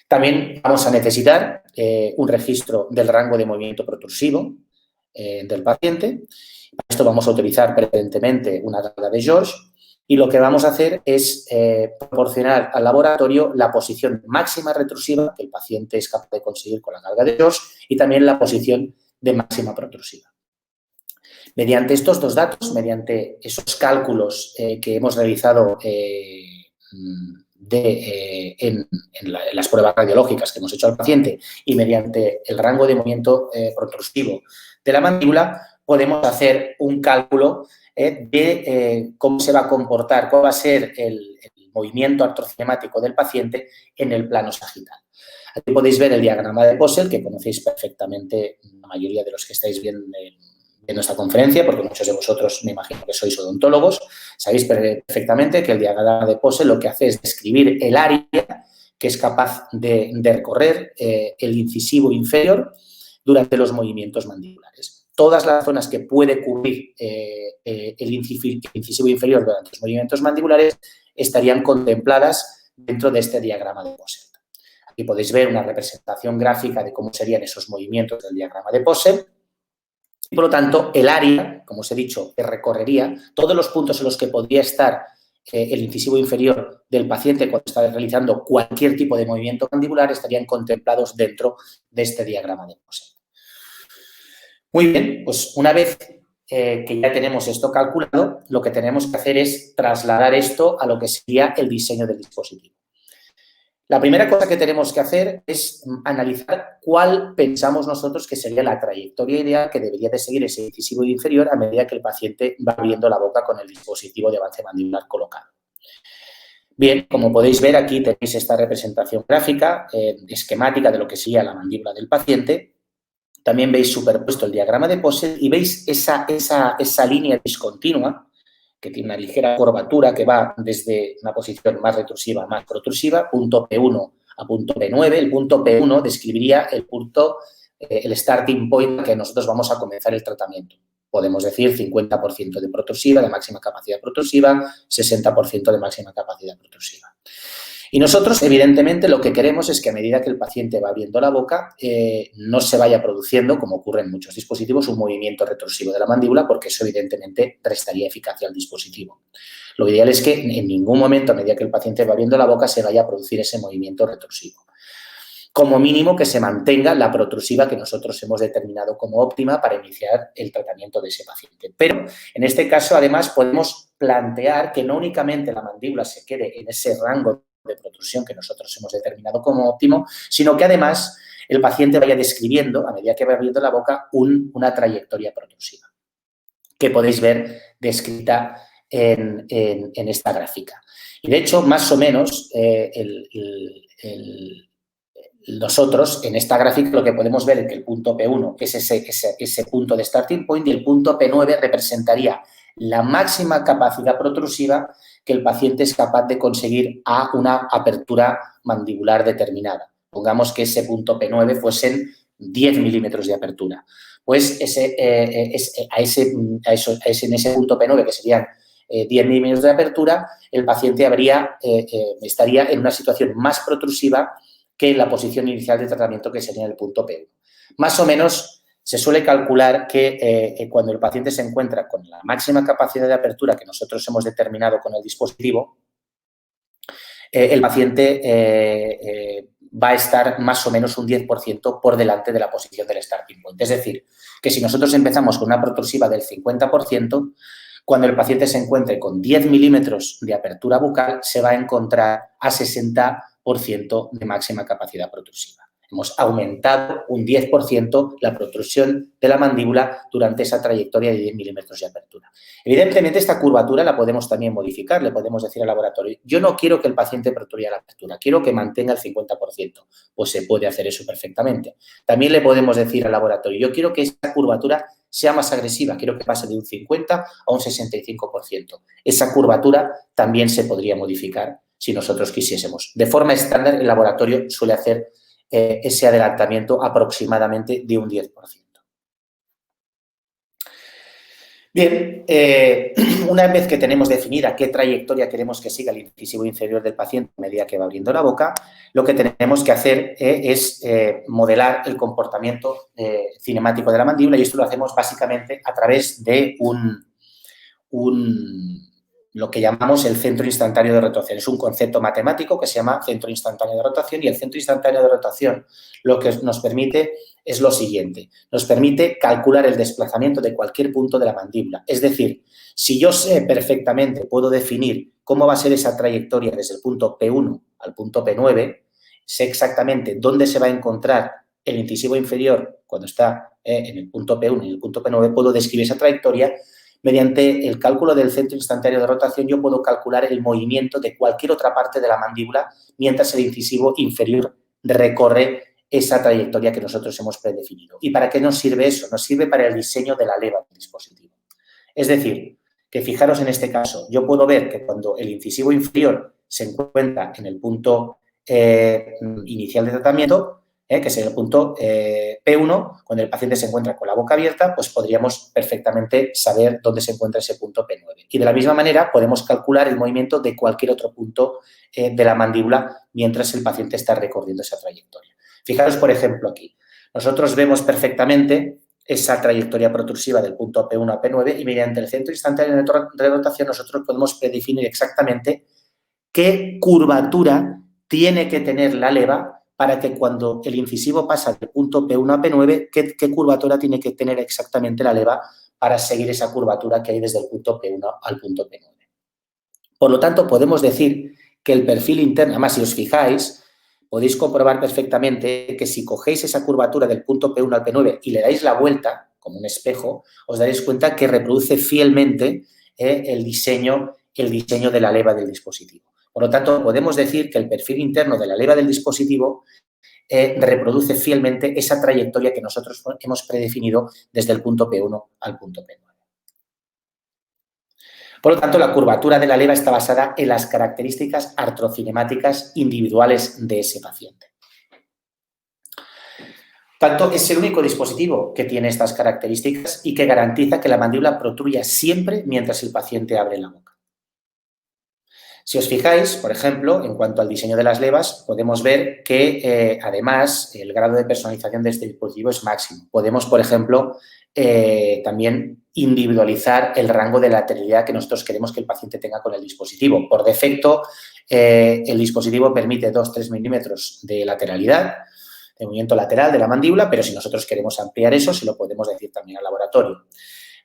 Speaker 3: También vamos a necesitar un registro del rango de movimiento protrusivo del paciente Para esto vamos a utilizar preferentemente una carga de George y lo que vamos a hacer es proporcionar al laboratorio la posición máxima retrusiva que el paciente es capaz de conseguir con la carga de George y también la posición de máxima protrusiva. Mediante estos dos datos, mediante esos cálculos que hemos realizado en las pruebas radiológicas que hemos hecho al paciente y mediante el rango de movimiento protrusivo de la mandíbula, podemos hacer un cálculo de cómo se va a comportar, cuál va a ser el movimiento artrocinemático del paciente en el plano sagital. Aquí podéis ver el diagrama de Possel, que conocéis perfectamente la mayoría de los que estáis viendo esta conferencia, porque muchos de vosotros me imagino que sois odontólogos, sabéis perfectamente que el diagrama de Possel lo que hace es describir el área que es capaz de recorrer el incisivo inferior durante los movimientos mandibulares. Todas las zonas que puede cubrir el incisivo inferior durante los movimientos mandibulares estarían contempladas dentro de este diagrama de Possel. Aquí podéis ver una representación gráfica de cómo serían esos movimientos del diagrama de Possel. Y, por lo tanto, el área, como os he dicho, que recorrería, todos los puntos en los que podría estar el incisivo inferior del paciente cuando está realizando cualquier tipo de movimiento mandibular estarían contemplados dentro de este diagrama de Possel. Muy bien, pues una vez que ya tenemos esto calculado, lo que tenemos que hacer es trasladar esto a lo que sería el diseño del dispositivo. La primera cosa que tenemos que hacer es analizar cuál pensamos nosotros que sería la trayectoria ideal que debería de seguir ese incisivo inferior a medida que el paciente va abriendo la boca con el dispositivo de avance mandibular colocado. Bien, como podéis ver, aquí tenéis esta representación gráfica, esquemática de lo que sería la mandíbula del paciente. También veis superpuesto el diagrama de Possel y veis esa línea discontinua que tiene una ligera curvatura que va desde una posición más retrusiva a más protrusiva, punto P1 a punto P9. El punto P1 describiría el starting point que nosotros vamos a comenzar el tratamiento. Podemos decir 50% de protrusiva, de máxima capacidad protrusiva, 60% de máxima capacidad protrusiva. Y nosotros, evidentemente, lo que queremos es que a medida que el paciente va abriendo la boca, no se vaya produciendo, como ocurre en muchos dispositivos, un movimiento retrusivo de la mandíbula, porque eso, evidentemente, restaría eficacia al dispositivo. Lo ideal es que en ningún momento, a medida que el paciente va abriendo la boca, se vaya a producir ese movimiento retrusivo. Como mínimo, que se mantenga la protrusiva que nosotros hemos determinado como óptima para iniciar el tratamiento de ese paciente. Pero, en este caso, además, podemos plantear que no únicamente la mandíbula se quede en ese rango de protrusión que nosotros hemos determinado como óptimo, sino que además el paciente vaya describiendo, a medida que va abriendo la boca, una trayectoria protrusiva, que podéis ver descrita en esta gráfica. Y de hecho, más o menos, nosotros en esta gráfica lo que podemos ver es que el punto P1 es ese punto de starting point y el punto P9 representaría la máxima capacidad protrusiva que el paciente es capaz de conseguir a una apertura mandibular determinada. Pongamos que ese punto P9 fuesen 10 milímetros de apertura. Pues en ese punto P9, que serían 10 milímetros de apertura, el paciente estaría en una situación más protrusiva que la posición inicial de tratamiento, que sería el punto P1. Más o menos se suele calcular que cuando el paciente se encuentra con la máxima capacidad de apertura que nosotros hemos determinado con el dispositivo, el paciente va a estar más o menos un 10% por delante de la posición del starting point. Es decir, que si nosotros empezamos con una protrusiva del 50%, cuando el paciente se encuentre con 10 milímetros de apertura bucal, se va a encontrar a 60% de máxima capacidad protrusiva. Hemos aumentado un 10% la protrusión de la mandíbula durante esa trayectoria de 10 milímetros de apertura. Evidentemente, esta curvatura la podemos también modificar. Le podemos decir al laboratorio, yo no quiero que el paciente protruya la apertura, quiero que mantenga el 50%. Pues se puede hacer eso perfectamente. También le podemos decir al laboratorio, yo quiero que esta curvatura sea más agresiva, quiero que pase de un 50 a un 65%. Esa curvatura también se podría modificar si nosotros quisiésemos. De forma estándar, el laboratorio suele hacer ese adelantamiento aproximadamente de un 10%. Bien, una vez que tenemos definida qué trayectoria queremos que siga el incisivo inferior del paciente a medida que va abriendo la boca, lo que tenemos que hacer es modelar el comportamiento cinemático de la mandíbula, y esto lo hacemos básicamente a través de lo que llamamos el centro instantáneo de rotación. Es un concepto matemático que se llama centro instantáneo de rotación, y el centro instantáneo de rotación lo que nos permite es lo siguiente: nos permite calcular el desplazamiento de cualquier punto de la mandíbula. Es decir, si yo sé perfectamente, puedo definir cómo va a ser esa trayectoria desde el punto P1 al punto P9, sé exactamente dónde se va a encontrar el incisivo inferior cuando está en el punto P1 y en el punto P9, puedo describir esa trayectoria. Mediante el cálculo del centro instantáneo de rotación, yo puedo calcular el movimiento de cualquier otra parte de la mandíbula mientras el incisivo inferior recorre esa trayectoria que nosotros hemos predefinido. ¿Y para qué nos sirve eso? Nos sirve para el diseño de la leva del dispositivo. Es decir, que fijaros en este caso, yo puedo ver que cuando el incisivo inferior se encuentra en el punto inicial de tratamiento, que es el punto P1, cuando el paciente se encuentra con la boca abierta, pues podríamos perfectamente saber dónde se encuentra ese punto P9. Y de la misma manera podemos calcular el movimiento de cualquier otro punto de la mandíbula mientras el paciente está recorriendo esa trayectoria. Fijaros, por ejemplo, aquí. Nosotros vemos perfectamente esa trayectoria protrusiva del punto P1 a P9, y mediante el centro instantáneo de rotación nosotros podemos predefinir exactamente qué curvatura tiene que tener la leva para que cuando el incisivo pasa del punto P1 a P9, qué curvatura tiene que tener exactamente la leva para seguir esa curvatura que hay desde el punto P1 al punto P9. Por lo tanto, podemos decir que el perfil interno, además, si os fijáis, podéis comprobar perfectamente que si cogéis esa curvatura del punto P1 al P9 y le dais la vuelta, como un espejo, os daréis cuenta que reproduce fielmente el diseño de la leva del dispositivo. Por lo tanto, podemos decir que el perfil interno de la leva del dispositivo reproduce fielmente esa trayectoria que nosotros hemos predefinido desde el punto P1 al punto P9. Por lo tanto, la curvatura de la leva está basada en las características artrocinemáticas individuales de ese paciente. Tanto es el único dispositivo que tiene estas características y que garantiza que la mandíbula protruya siempre mientras el paciente abre la boca. Si os fijáis, por ejemplo, en cuanto al diseño de las levas, podemos ver que, además, el grado de personalización de este dispositivo es máximo. Podemos, por ejemplo, también individualizar el rango de lateralidad que nosotros queremos que el paciente tenga con el dispositivo. Por defecto, el dispositivo permite 2-3 milímetros de lateralidad, de movimiento lateral de la mandíbula, pero si nosotros queremos ampliar eso, se lo podemos decir también al laboratorio.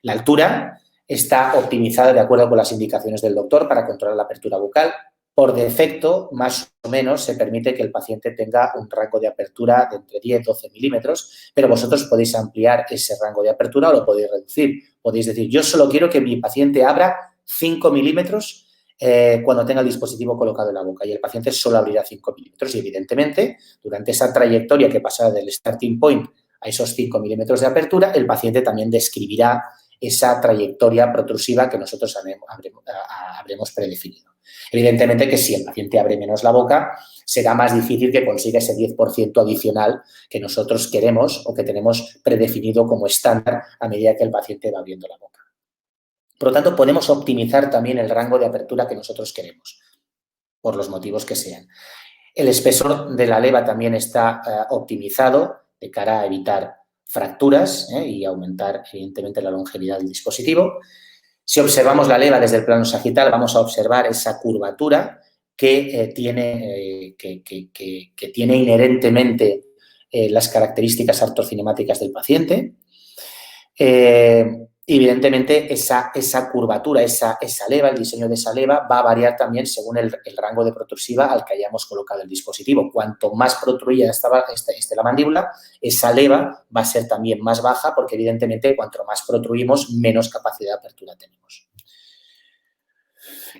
Speaker 3: La altura está optimizada de acuerdo con las indicaciones del doctor para controlar la apertura bucal. Por defecto, más o menos, se permite que el paciente tenga un rango de apertura de entre 10 y 12 milímetros, pero vosotros podéis ampliar ese rango de apertura o lo podéis reducir. Podéis decir, yo solo quiero que mi paciente abra 5 milímetros cuando tenga el dispositivo colocado en la boca, y el paciente solo abrirá 5 milímetros. Y, evidentemente, durante esa trayectoria que pasará del starting point a esos 5 milímetros de apertura, el paciente también describirá esa trayectoria protrusiva que nosotros habremos predefinido. Evidentemente que si el paciente abre menos la boca, será más difícil que consiga ese 10% adicional que nosotros queremos o que tenemos predefinido como estándar a medida que el paciente va abriendo la boca. Por lo tanto, podemos optimizar también el rango de apertura que nosotros queremos, por los motivos que sean. El espesor de la leva también está optimizado de cara a evitar fracturas y aumentar, evidentemente, la longevidad del dispositivo. Si observamos la leva desde el plano sagital, vamos a observar esa curvatura que tiene inherentemente las características artrocinemáticas del paciente. Evidentemente, esa curvatura, esa leva, el diseño de esa leva va a variar también según el rango de protrusiva al que hayamos colocado el dispositivo. Cuanto más protruida esté la mandíbula, esa leva va a ser también más baja porque, evidentemente, cuanto más protruimos, menos capacidad de apertura tenemos.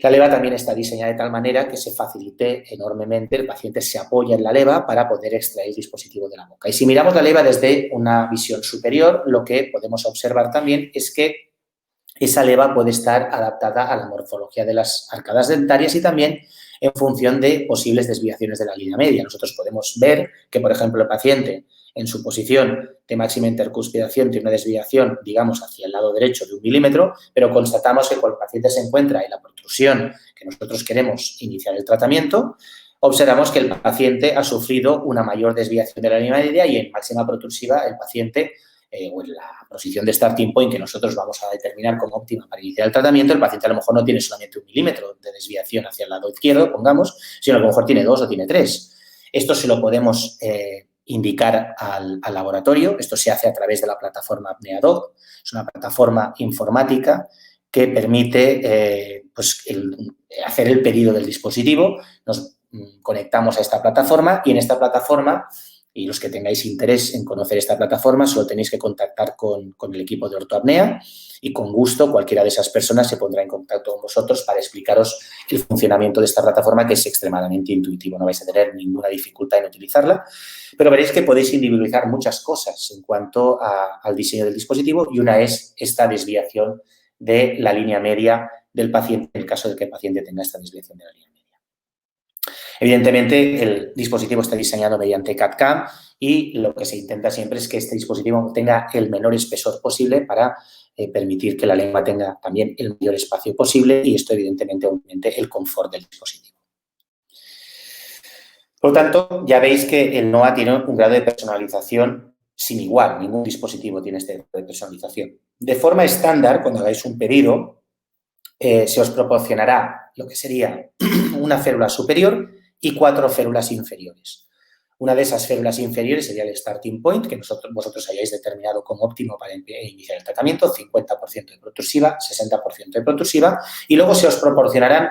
Speaker 3: La leva también está diseñada de tal manera que se facilite enormemente, el paciente se apoya en la leva para poder extraer el dispositivo de la boca. Y si miramos la leva desde una visión superior, lo que podemos observar también es que esa leva puede estar adaptada a la morfología de las arcadas dentarias y también en función de posibles desviaciones de la línea media. Nosotros podemos ver que, por ejemplo, el paciente en su posición de máxima intercuspidación tiene una desviación, digamos, hacia el lado derecho de 1 milímetro, pero constatamos que cuando el paciente se encuentra en la protrusión que nosotros queremos iniciar el tratamiento, observamos que el paciente ha sufrido una mayor desviación de la línea media y en máxima protrusiva el paciente o en la posición de starting point que nosotros vamos a determinar como óptima para iniciar el tratamiento, el paciente a lo mejor no tiene solamente 1 milímetro de desviación hacia el lado izquierdo, pongamos, sino a lo mejor tiene 2 o tiene 3. Esto se lo podemos indicar al laboratorio. Esto se hace a través de la plataforma ApneaDoc. Es una plataforma informática que permite hacer el pedido del dispositivo. Nos conectamos a esta plataforma y en esta plataforma, y los que tengáis interés en conocer esta plataforma, solo tenéis que contactar con el equipo de ortoapnea y con gusto cualquiera de esas personas se pondrá en contacto con vosotros para explicaros el funcionamiento de esta plataforma, que es extremadamente intuitivo. No vais a tener ninguna dificultad en utilizarla, pero veréis que podéis individualizar muchas cosas en cuanto al diseño del dispositivo y una es esta desviación de la línea media del paciente en el caso de que el paciente tenga esta desviación de la línea media. Evidentemente, el dispositivo está diseñado mediante CAD/CAM y lo que se intenta siempre es que este dispositivo tenga el menor espesor posible para permitir que la lengua tenga también el mayor espacio posible y esto, evidentemente, aumente el confort del dispositivo. Por lo tanto, ya veis que el NOA tiene un grado de personalización sin igual. Ningún dispositivo tiene este grado de personalización. De forma estándar, cuando hagáis un pedido, se os proporcionará lo que sería una férula superior y 4 férulas inferiores. Una de esas férulas inferiores sería el starting point, que vosotros hayáis determinado como óptimo para iniciar el tratamiento, 50% de protrusiva, 60% de protrusiva, y luego se os proporcionarán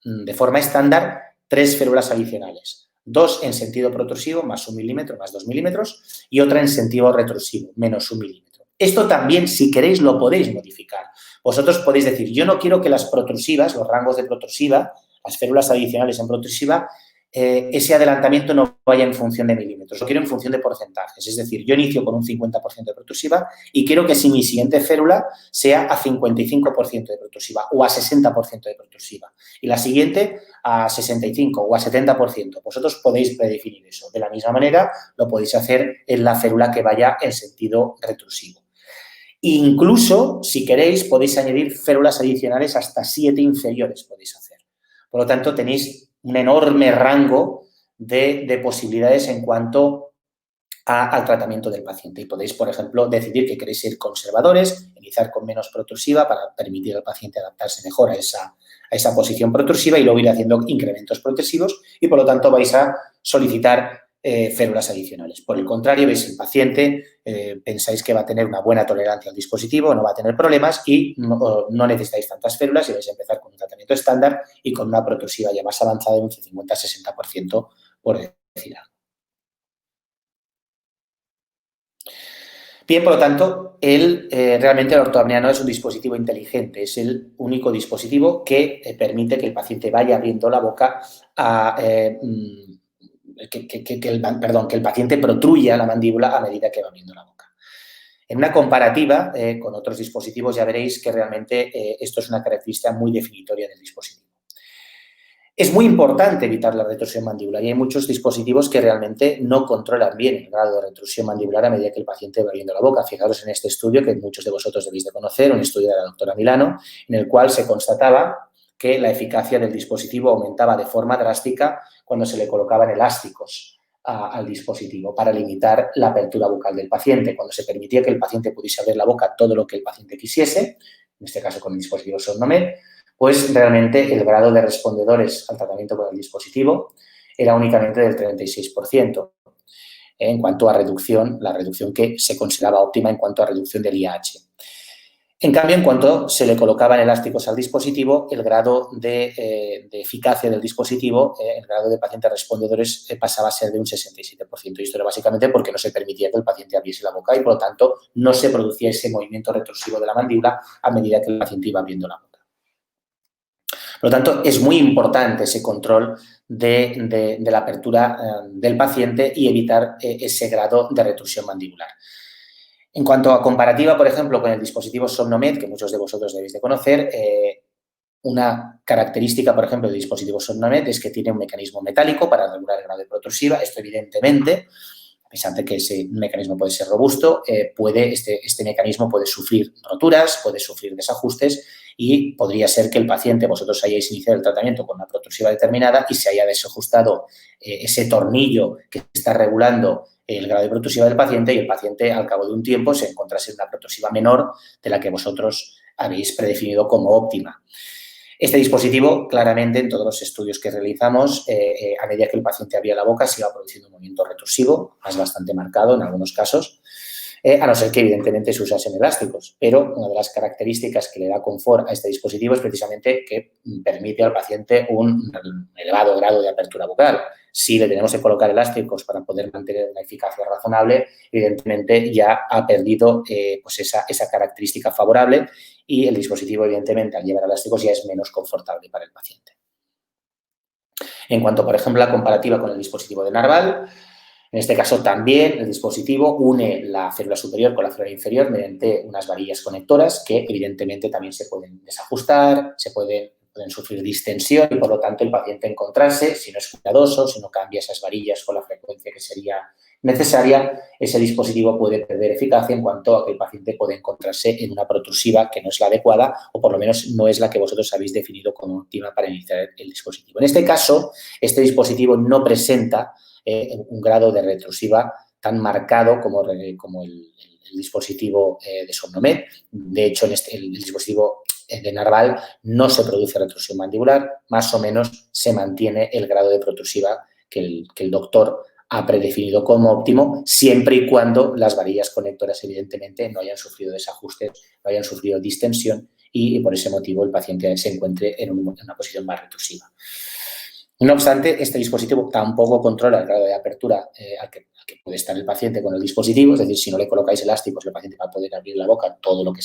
Speaker 3: de forma estándar 3 férulas adicionales. 2 en sentido protrusivo, más 1 milímetro, más 2 milímetros, y otra en sentido retrusivo, menos 1 milímetro. Esto también, si queréis, lo podéis modificar. Vosotros podéis decir, yo no quiero que las protrusivas, los rangos de protrusiva, las férulas adicionales en protrusiva, ese adelantamiento no vaya en función de milímetros, lo quiero en función de porcentajes. Es decir, yo inicio con un 50% de protrusiva y quiero que si mi siguiente férula sea a 55% de protrusiva o a 60% de protrusiva y la siguiente a 65 o a 70%. Vosotros podéis predefinir eso. De la misma manera, lo podéis hacer en la férula que vaya en sentido retrusivo. Incluso, si queréis, podéis añadir férulas adicionales hasta 7 inferiores podéis hacer. Por lo tanto, tenéis un enorme rango de posibilidades en cuanto al tratamiento del paciente. Y podéis, por ejemplo, decidir que queréis ser conservadores, iniciar con menos protrusiva para permitir al paciente adaptarse mejor a esa posición protrusiva y luego ir haciendo incrementos progresivos y, por lo tanto, vais a solicitar férulas adicionales. Por el contrario, veis el paciente, pensáis que va a tener una buena tolerancia al dispositivo, no va a tener problemas y no necesitáis tantas férulas y vais a empezar con un tratamiento estándar y con una protrusiva ya más avanzada de un 50-60%, por decir algo. Bien, por lo tanto, realmente la ortoapnea no es un dispositivo inteligente, es el único dispositivo que permite que el paciente vaya abriendo la boca que el paciente protruya la mandíbula a medida que va abriendo la boca. En una comparativa con otros dispositivos ya veréis que realmente esto es una característica muy definitoria del dispositivo. Es muy importante evitar la retrusión mandibular y hay muchos dispositivos que realmente no controlan bien el grado de retrusión mandibular a medida que el paciente va abriendo la boca. Fijaros en este estudio que muchos de vosotros debéis de conocer, un estudio de la doctora Milano, en el cual se constataba que la eficacia del dispositivo aumentaba de forma drástica cuando se le colocaban elásticos al dispositivo para limitar la apertura bucal del paciente. Cuando se permitía que el paciente pudiese abrir la boca todo lo que el paciente quisiese, en este caso con el dispositivo SomnoMed, pues realmente el grado de respondedores al tratamiento con el dispositivo era únicamente del 36% en cuanto a reducción, la reducción que se consideraba óptima en cuanto a reducción del IAH. En cambio, en cuanto se le colocaban elásticos al dispositivo, el grado de eficacia del dispositivo, el grado de pacientes respondedores pasaba a ser de un 67%. Y esto era básicamente porque no se permitía que el paciente abriese la boca y, por lo tanto, no se producía ese movimiento retrusivo de la mandíbula a medida que el paciente iba abriendo la boca. Por lo tanto, es muy importante ese control de la apertura del paciente y evitar ese grado de retrusión mandibular. En cuanto a comparativa, por ejemplo, con el dispositivo SomnoMed, que muchos de vosotros debéis de conocer, una característica, por ejemplo, del dispositivo SomnoMed es que tiene un mecanismo metálico para regular el grado de protrusiva. Esto, evidentemente, pesar de que ese mecanismo puede ser robusto, este mecanismo puede sufrir roturas, puede sufrir desajustes y podría ser que el paciente, vosotros hayáis iniciado el tratamiento con una protrusiva determinada y se haya desajustado ese tornillo que está regulando el grado de protrusiva del paciente y el paciente al cabo de un tiempo se encontrase en una protrusiva menor de la que vosotros habéis predefinido como óptima. Este dispositivo, claramente, en todos los estudios que realizamos, a medida que el paciente abría la boca, se iba produciendo un movimiento retrusivo, más bastante marcado en algunos casos, a no ser que, evidentemente, se usasen elásticos. Pero una de las características que le da confort a este dispositivo es precisamente que permite al paciente un elevado grado de apertura bucal. Si le tenemos que colocar elásticos para poder mantener una eficacia razonable, evidentemente ya ha perdido pues esa característica favorable y el dispositivo, evidentemente, al llevar elásticos ya es menos confortable para el paciente. En cuanto, por ejemplo, a la comparativa con el dispositivo de Narval, en este caso también el dispositivo une la férula superior con la férula inferior mediante unas varillas conectoras que, evidentemente, también se pueden desajustar, pueden sufrir distensión y, por lo tanto, el paciente encontrarse, si no es cuidadoso, si no cambia esas varillas con la frecuencia que sería necesaria, ese dispositivo puede perder eficacia en cuanto a que el paciente puede encontrarse en una protrusiva que no es la adecuada o por lo menos no es la que vosotros habéis definido como óptima para iniciar el dispositivo. En este caso, este dispositivo no presenta un grado de retrusiva tan marcado como el dispositivo de Somnomed. De hecho, en el dispositivo de Narval no se produce retrusión mandibular, más o menos se mantiene el grado de protrusiva que el doctor ha predefinido como óptimo, siempre y cuando las varillas conectoras, evidentemente, no hayan sufrido desajustes, no hayan sufrido distensión y por ese motivo el paciente se encuentre en una posición más retrusiva. No obstante, este dispositivo tampoco controla el grado de apertura al que puede estar el paciente con el dispositivo, es decir, si no le colocáis elásticos, el paciente va a poder abrir la boca todo lo que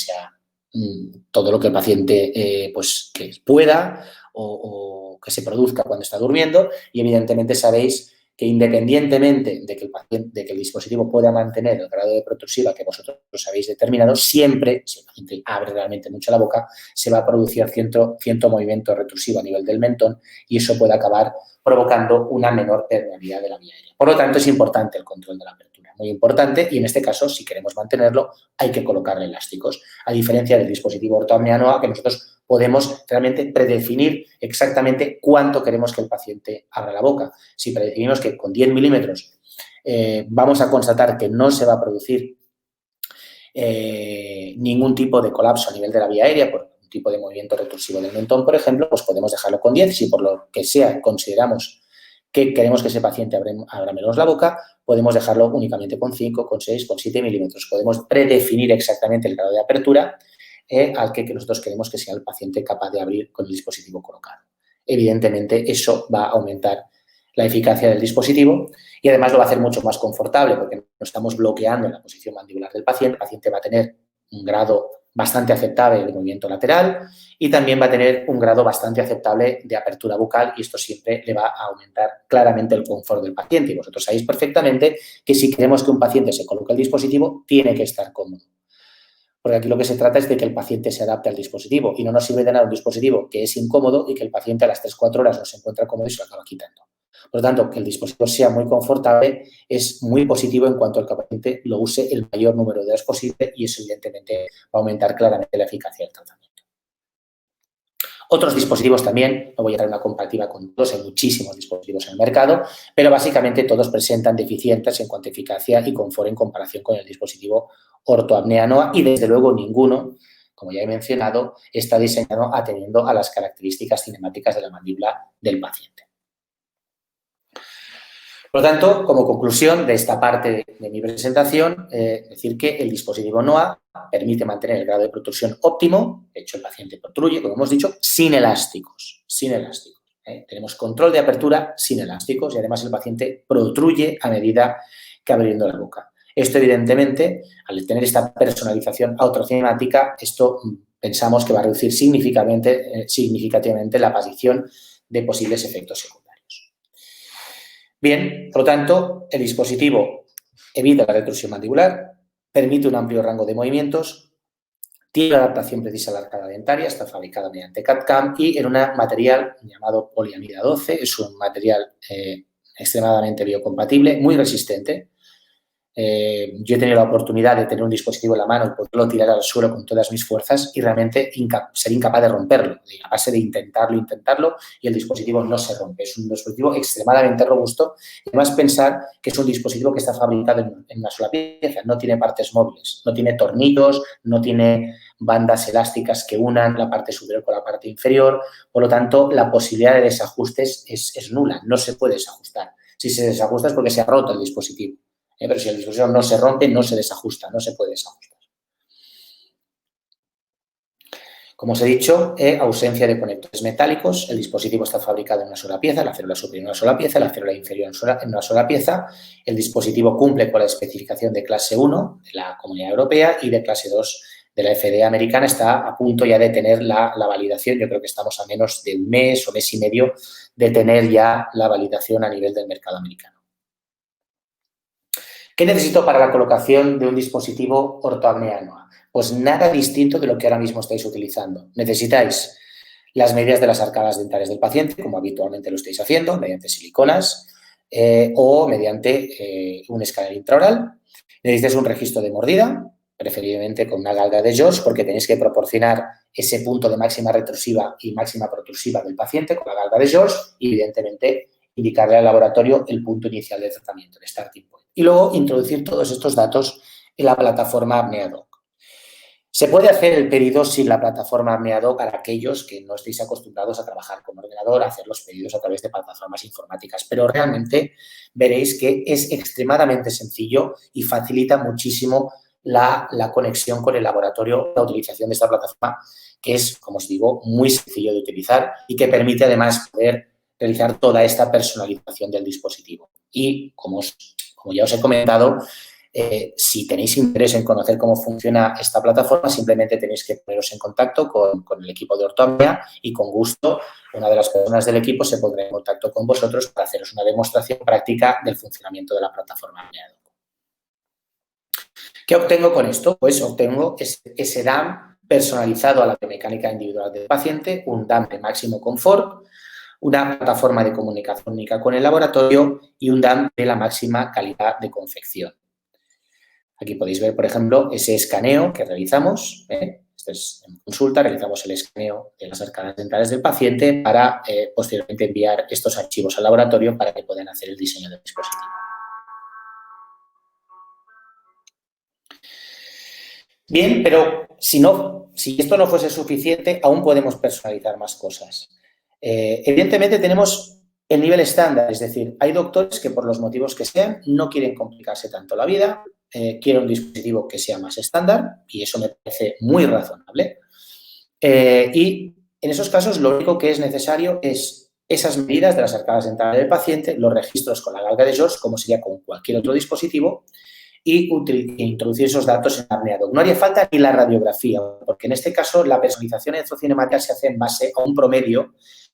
Speaker 3: el paciente pues, que pueda o que se produzca cuando está durmiendo y, evidentemente, sabéis que independientemente de que el dispositivo pueda mantener el grado de protrusiva que vosotros habéis determinado, siempre, si el paciente abre realmente mucho la boca, se va a producir cierto movimiento retrusivo a nivel del mentón y eso puede acabar provocando una menor permeabilidad de la vía aérea. Por lo tanto, es importante el control de la apertura, muy importante, y en este caso, si queremos mantenerlo, hay que colocarle elásticos, a diferencia del dispositivo ortoapnea que nosotros podemos realmente predefinir exactamente cuánto queremos que el paciente abra la boca. Si predefinimos que con 10 milímetros vamos a constatar que no se va a producir ningún tipo de colapso a nivel de la vía aérea por un tipo de movimiento retrusivo del mentón, por ejemplo, pues podemos dejarlo con 10. Si por lo que sea consideramos que queremos que ese paciente abra menos la boca, podemos dejarlo únicamente con 5, con 6, con 7 milímetros. Podemos predefinir exactamente el grado de apertura al que nosotros queremos que sea el paciente capaz de abrir con el dispositivo colocado. Evidentemente, eso va a aumentar la eficacia del dispositivo y además lo va a hacer mucho más confortable porque no estamos bloqueando la posición mandibular del paciente. El paciente va a tener un grado bastante aceptable de movimiento lateral y también va a tener un grado bastante aceptable de apertura bucal y esto siempre le va a aumentar claramente el confort del paciente. Y vosotros sabéis perfectamente que si queremos que un paciente se coloque el dispositivo, tiene que estar cómodo. Porque aquí lo que se trata es de que el paciente se adapte al dispositivo y no nos sirve de nada un dispositivo que es incómodo y que el paciente a las 3-4 horas no se encuentra cómodo y se lo acaba quitando. Por lo tanto, que el dispositivo sea muy confortable es muy positivo en cuanto al que el paciente lo use el mayor número de horas posible y eso, evidentemente, va a aumentar claramente la eficacia del tratamiento. Otros dispositivos también, no voy a dar una comparativa con todos, hay muchísimos dispositivos en el mercado, pero básicamente todos presentan deficiencias en cuanto a eficacia y confort en comparación con el dispositivo ortoapnea NOA y, desde luego, ninguno, como ya he mencionado, está diseñado atendiendo a las características cinemáticas de la mandíbula del paciente. Por lo tanto, como conclusión de esta parte de mi presentación, decir que el dispositivo NOA permite mantener el grado de protrusión óptimo, de hecho el paciente protruye, como hemos dicho, sin elásticos. Tenemos control de apertura sin elásticos y además el paciente protruye a medida que abriendo la boca. Esto, evidentemente, al tener esta personalización autocinemática, esto pensamos que va a reducir significativamente la aparición de posibles efectos secundarios. Bien, por lo tanto, el dispositivo evita la retrusión mandibular, permite un amplio rango de movimientos, tiene la adaptación precisa a la arcada dentaria, está fabricada mediante CAD/CAM y en un material llamado poliamida 12, es un material extremadamente biocompatible, muy resistente. Yo he tenido la oportunidad de tener un dispositivo en la mano y poderlo tirar al suelo con todas mis fuerzas y realmente ser incapaz de romperlo. A base de intentarlo y el dispositivo no se rompe. Es un dispositivo extremadamente robusto y además pensar que es un dispositivo que está fabricado en una sola pieza, no tiene partes móviles, no tiene tornillos, no tiene bandas elásticas que unan la parte superior con la parte inferior. Por lo tanto, la posibilidad de desajustes es nula, no se puede desajustar. Si se desajusta es porque se ha roto el dispositivo. Pero si el dispositivo no se rompe, no se desajusta, no se puede desajustar. Como os he dicho, ausencia de conectores metálicos. El dispositivo está fabricado en una sola pieza, la célula superior en una sola pieza, la célula inferior en una sola pieza. El dispositivo cumple con la especificación de clase 1 de la Comunidad Europea y de clase 2 de la FDA americana. Está a punto ya de tener la validación. Yo creo que estamos a menos de un mes o mes y medio de tener ya la validación a nivel del mercado americano. ¿Qué necesito para la colocación de un dispositivo ortoapnea NOA? Pues nada distinto de lo que ahora mismo estáis utilizando. Necesitáis las medidas de las arcadas dentales del paciente, como habitualmente lo estáis haciendo, mediante siliconas o mediante un escáner intraoral. Necesitáis un registro de mordida, preferiblemente con una galga de George, porque tenéis que proporcionar ese punto de máxima retrusiva y máxima protrusiva del paciente con la galga de George y, evidentemente, indicarle al laboratorio el punto inicial de tratamiento, el starting point. Y luego introducir todos estos datos en la plataforma ApneaDoc. Se puede hacer el pedido sin la plataforma ApneaDoc para aquellos que no estéis acostumbrados a trabajar con ordenador, a hacer los pedidos a través de plataformas informáticas, pero realmente veréis que es extremadamente sencillo y facilita muchísimo la conexión con el laboratorio, la utilización de esta plataforma, que es, como os digo, muy sencillo de utilizar y que permite además poder realizar toda esta personalización del dispositivo. Y, como ya os he comentado, si tenéis interés en conocer cómo funciona esta plataforma, simplemente tenéis que poneros en contacto con el equipo de ortoapnea y con gusto una de las personas del equipo se pondrá en contacto con vosotros para haceros una demostración práctica del funcionamiento de la plataforma ApneaDoc. ¿Qué obtengo con esto? Pues obtengo ese DAM personalizado a la biomecánica individual del paciente, un DAM de máximo confort, una plataforma de comunicación única con el laboratorio y un DAM de la máxima calidad de confección. Aquí podéis ver, por ejemplo, ese escaneo que realizamos. Esto es en consulta, realizamos el escaneo de las arcadas dentales del paciente para posteriormente enviar estos archivos al laboratorio para que puedan hacer el diseño del dispositivo. Bien, pero si esto no fuese suficiente, aún podemos personalizar más cosas. Evidentemente tenemos el nivel estándar, es decir, hay doctores que por los motivos que sean no quieren complicarse tanto la vida, quieren un dispositivo que sea más estándar y eso me parece muy razonable. Y en esos casos lo único que es necesario es esas medidas de las arcadas dentales del paciente, los registros con la galga de George, como sería con cualquier otro dispositivo, y introducir esos datos en ApneaDoc. No haría falta ni la radiografía, porque en este caso la personalización electrocinemática se hace en base a un promedio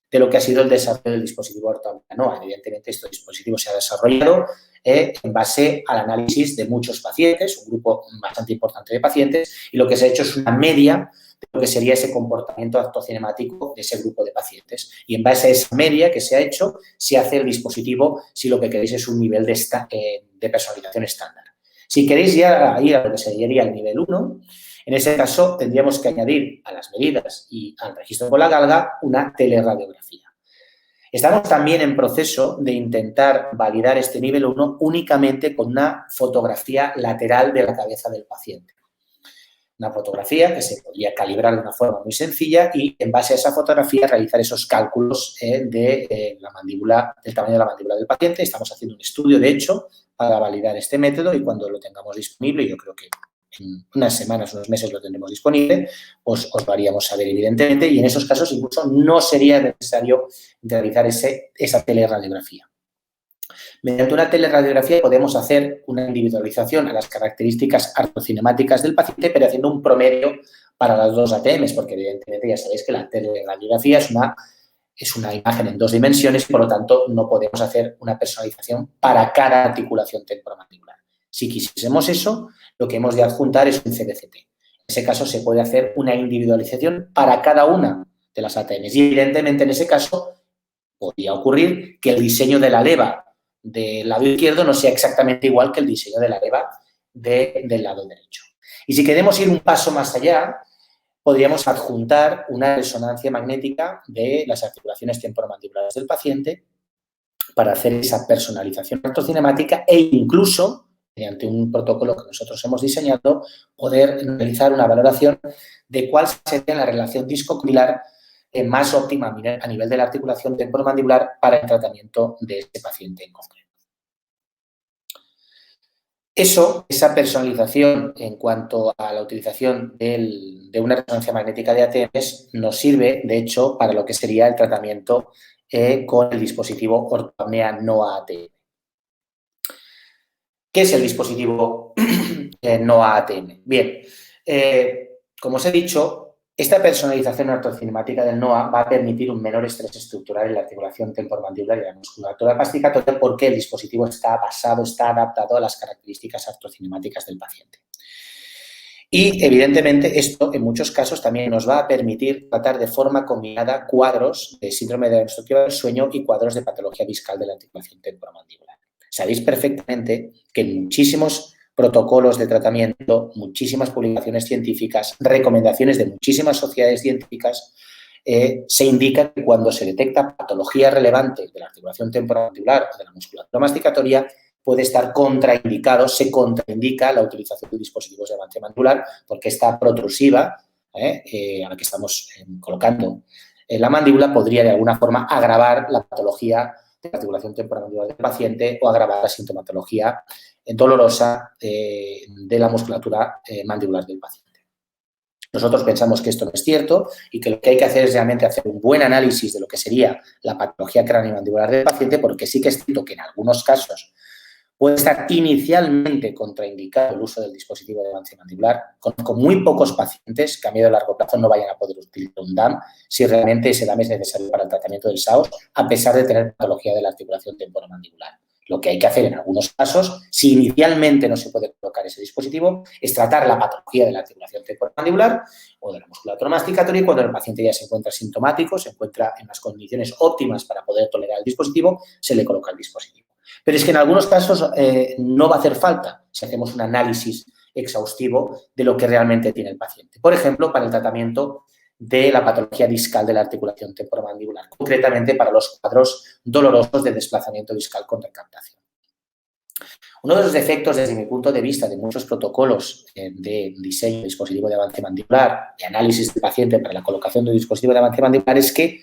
Speaker 3: de lo que ha sido el desarrollo del dispositivo ortoapnea NOA. Evidentemente, este dispositivo se ha desarrollado en base al análisis de muchos pacientes, un grupo bastante importante de pacientes, y lo que se ha hecho es una media de lo que sería ese comportamiento electrocinemático de ese grupo de pacientes. Y en base a esa media que se ha hecho, se hace el dispositivo si lo que queréis es un nivel de personalización estándar. Si queréis ya ir a lo que sería el nivel 1, en ese caso tendríamos que añadir a las medidas y al registro con la galga una teleradiografía. Estamos también en proceso de intentar validar este nivel 1 únicamente con una fotografía lateral de la cabeza del paciente. Una fotografía que se podría calibrar de una forma muy sencilla y en base a esa fotografía realizar esos cálculos de la mandíbula, del tamaño de la mandíbula del paciente. Estamos haciendo un estudio, de hecho, para validar este método y cuando lo tengamos disponible, yo creo que en unas semanas, unos meses lo tendremos disponible, pues os lo haríamos saber evidentemente y en esos casos incluso no sería necesario realizar esa teleradiografía. Mediante una teleradiografía podemos hacer una individualización a las características artocinemáticas del paciente, pero haciendo un promedio para las dos ATMs, porque evidentemente ya sabéis que la teleradiografía es una imagen en 2 dimensiones y, por lo tanto, no podemos hacer una personalización para cada articulación temporomandibular. Si quisiésemos eso, lo que hemos de adjuntar es un CBCT. En ese caso, se puede hacer una individualización para cada una de las ATMs. Y, evidentemente, en ese caso, podría ocurrir que el diseño de la leva del lado izquierdo no sea exactamente igual que el diseño de la leva del lado derecho. Y si queremos ir un paso más allá, podríamos adjuntar una resonancia magnética de las articulaciones temporomandibulares del paciente para hacer esa personalización ortocinemática e incluso, mediante un protocolo que nosotros hemos diseñado, poder realizar una valoración de cuál sería la relación discocondylar más óptima a nivel de la articulación temporomandibular para el tratamiento de este paciente en concreto. Esa personalización en cuanto a la utilización de una resonancia magnética de ATMs nos sirve, de hecho, para lo que sería el tratamiento con el dispositivo ortoapnea no ATM. ¿Qué es el dispositivo no ATM? Bien, como os he dicho, esta personalización ortocinemática del NOA va a permitir un menor estrés estructural en la articulación temporomandibular y la musculatura plasticatoria porque el dispositivo está adaptado a las características ortocinemáticas del paciente. Y, evidentemente, esto en muchos casos también nos va a permitir tratar de forma combinada cuadros de síndrome de obstructiva del sueño y cuadros de patología discal de la articulación temporomandibular. Sabéis perfectamente que en muchísimos protocolos de tratamiento, muchísimas publicaciones científicas, recomendaciones de muchísimas sociedades científicas, se indica que cuando se detecta patología relevante de la articulación temporomandibular o de la musculatura masticatoria, puede estar contraindicado, se contraindica la utilización de dispositivos de avance mandibular porque esta protrusiva a la que estamos colocando la mandíbula podría de alguna forma agravar la patología de la articulación temporomandibular del paciente o agravar la sintomatología dolorosa de la musculatura mandibular del paciente. Nosotros pensamos que esto no es cierto y que lo que hay que hacer es realmente hacer un buen análisis de lo que sería la patología craneomandibular del paciente, porque sí que es cierto que en algunos casos puede estar inicialmente contraindicado el uso del dispositivo de avance mandibular. Conozco muy pocos pacientes que a medio y largo plazo no vayan a poder utilizar un DAM si realmente ese DAM es necesario para el tratamiento del SAOS, a pesar de tener patología de la articulación temporomandibular. Lo que hay que hacer en algunos casos, si inicialmente no se puede colocar ese dispositivo, es tratar la patología de la articulación temporomandibular o de la musculatura masticatoria y cuando el paciente ya se encuentra sintomático, se encuentra en las condiciones óptimas para poder tolerar el dispositivo, se le coloca el dispositivo. Pero es que en algunos casos no va a hacer falta si hacemos un análisis exhaustivo de lo que realmente tiene el paciente. Por ejemplo, para el tratamiento de la patología discal de la articulación temporomandibular, concretamente para los cuadros dolorosos de desplazamiento discal con recaptación. Uno de los defectos, desde mi punto de vista, de muchos protocolos de diseño de dispositivo de avance mandibular, de análisis del paciente para la colocación de un dispositivo de avance mandibular, es que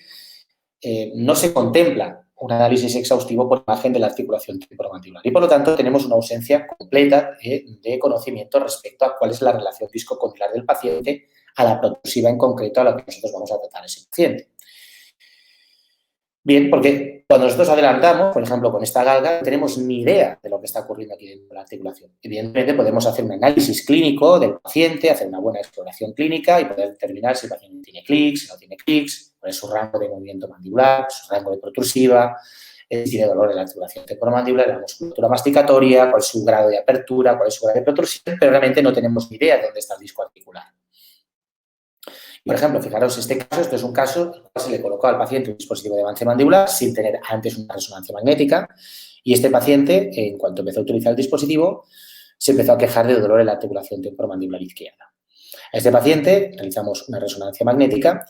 Speaker 3: no se contempla un análisis exhaustivo por imagen de la articulación temporomandibular y, por lo tanto, tenemos una ausencia completa de conocimiento respecto a cuál es la relación discocondylar del paciente a la protrusiva en concreto a la que nosotros vamos a tratar a ese paciente. Bien, porque cuando nosotros adelantamos, por ejemplo, con esta galga, no tenemos ni idea de lo que está ocurriendo aquí dentro de la articulación. Evidentemente, podemos hacer un análisis clínico del paciente, hacer una buena exploración clínica y poder determinar si el paciente tiene clics, si no tiene clics, cuál es su rango de movimiento mandibular, su rango de protrusiva, si tiene dolor en la articulación temporomandibular, en la musculatura masticatoria, cuál es su grado de apertura, cuál es su grado de protrusión, pero realmente no tenemos ni idea de dónde está el disco articular. Por ejemplo, fijaros, este caso, esto es un caso en el cual se le colocó al paciente un dispositivo de avance mandibular sin tener antes una resonancia magnética y este paciente, en cuanto empezó a utilizar el dispositivo, se empezó a quejar de dolor en la articulación temporomandibular izquierda. A este paciente realizamos una resonancia magnética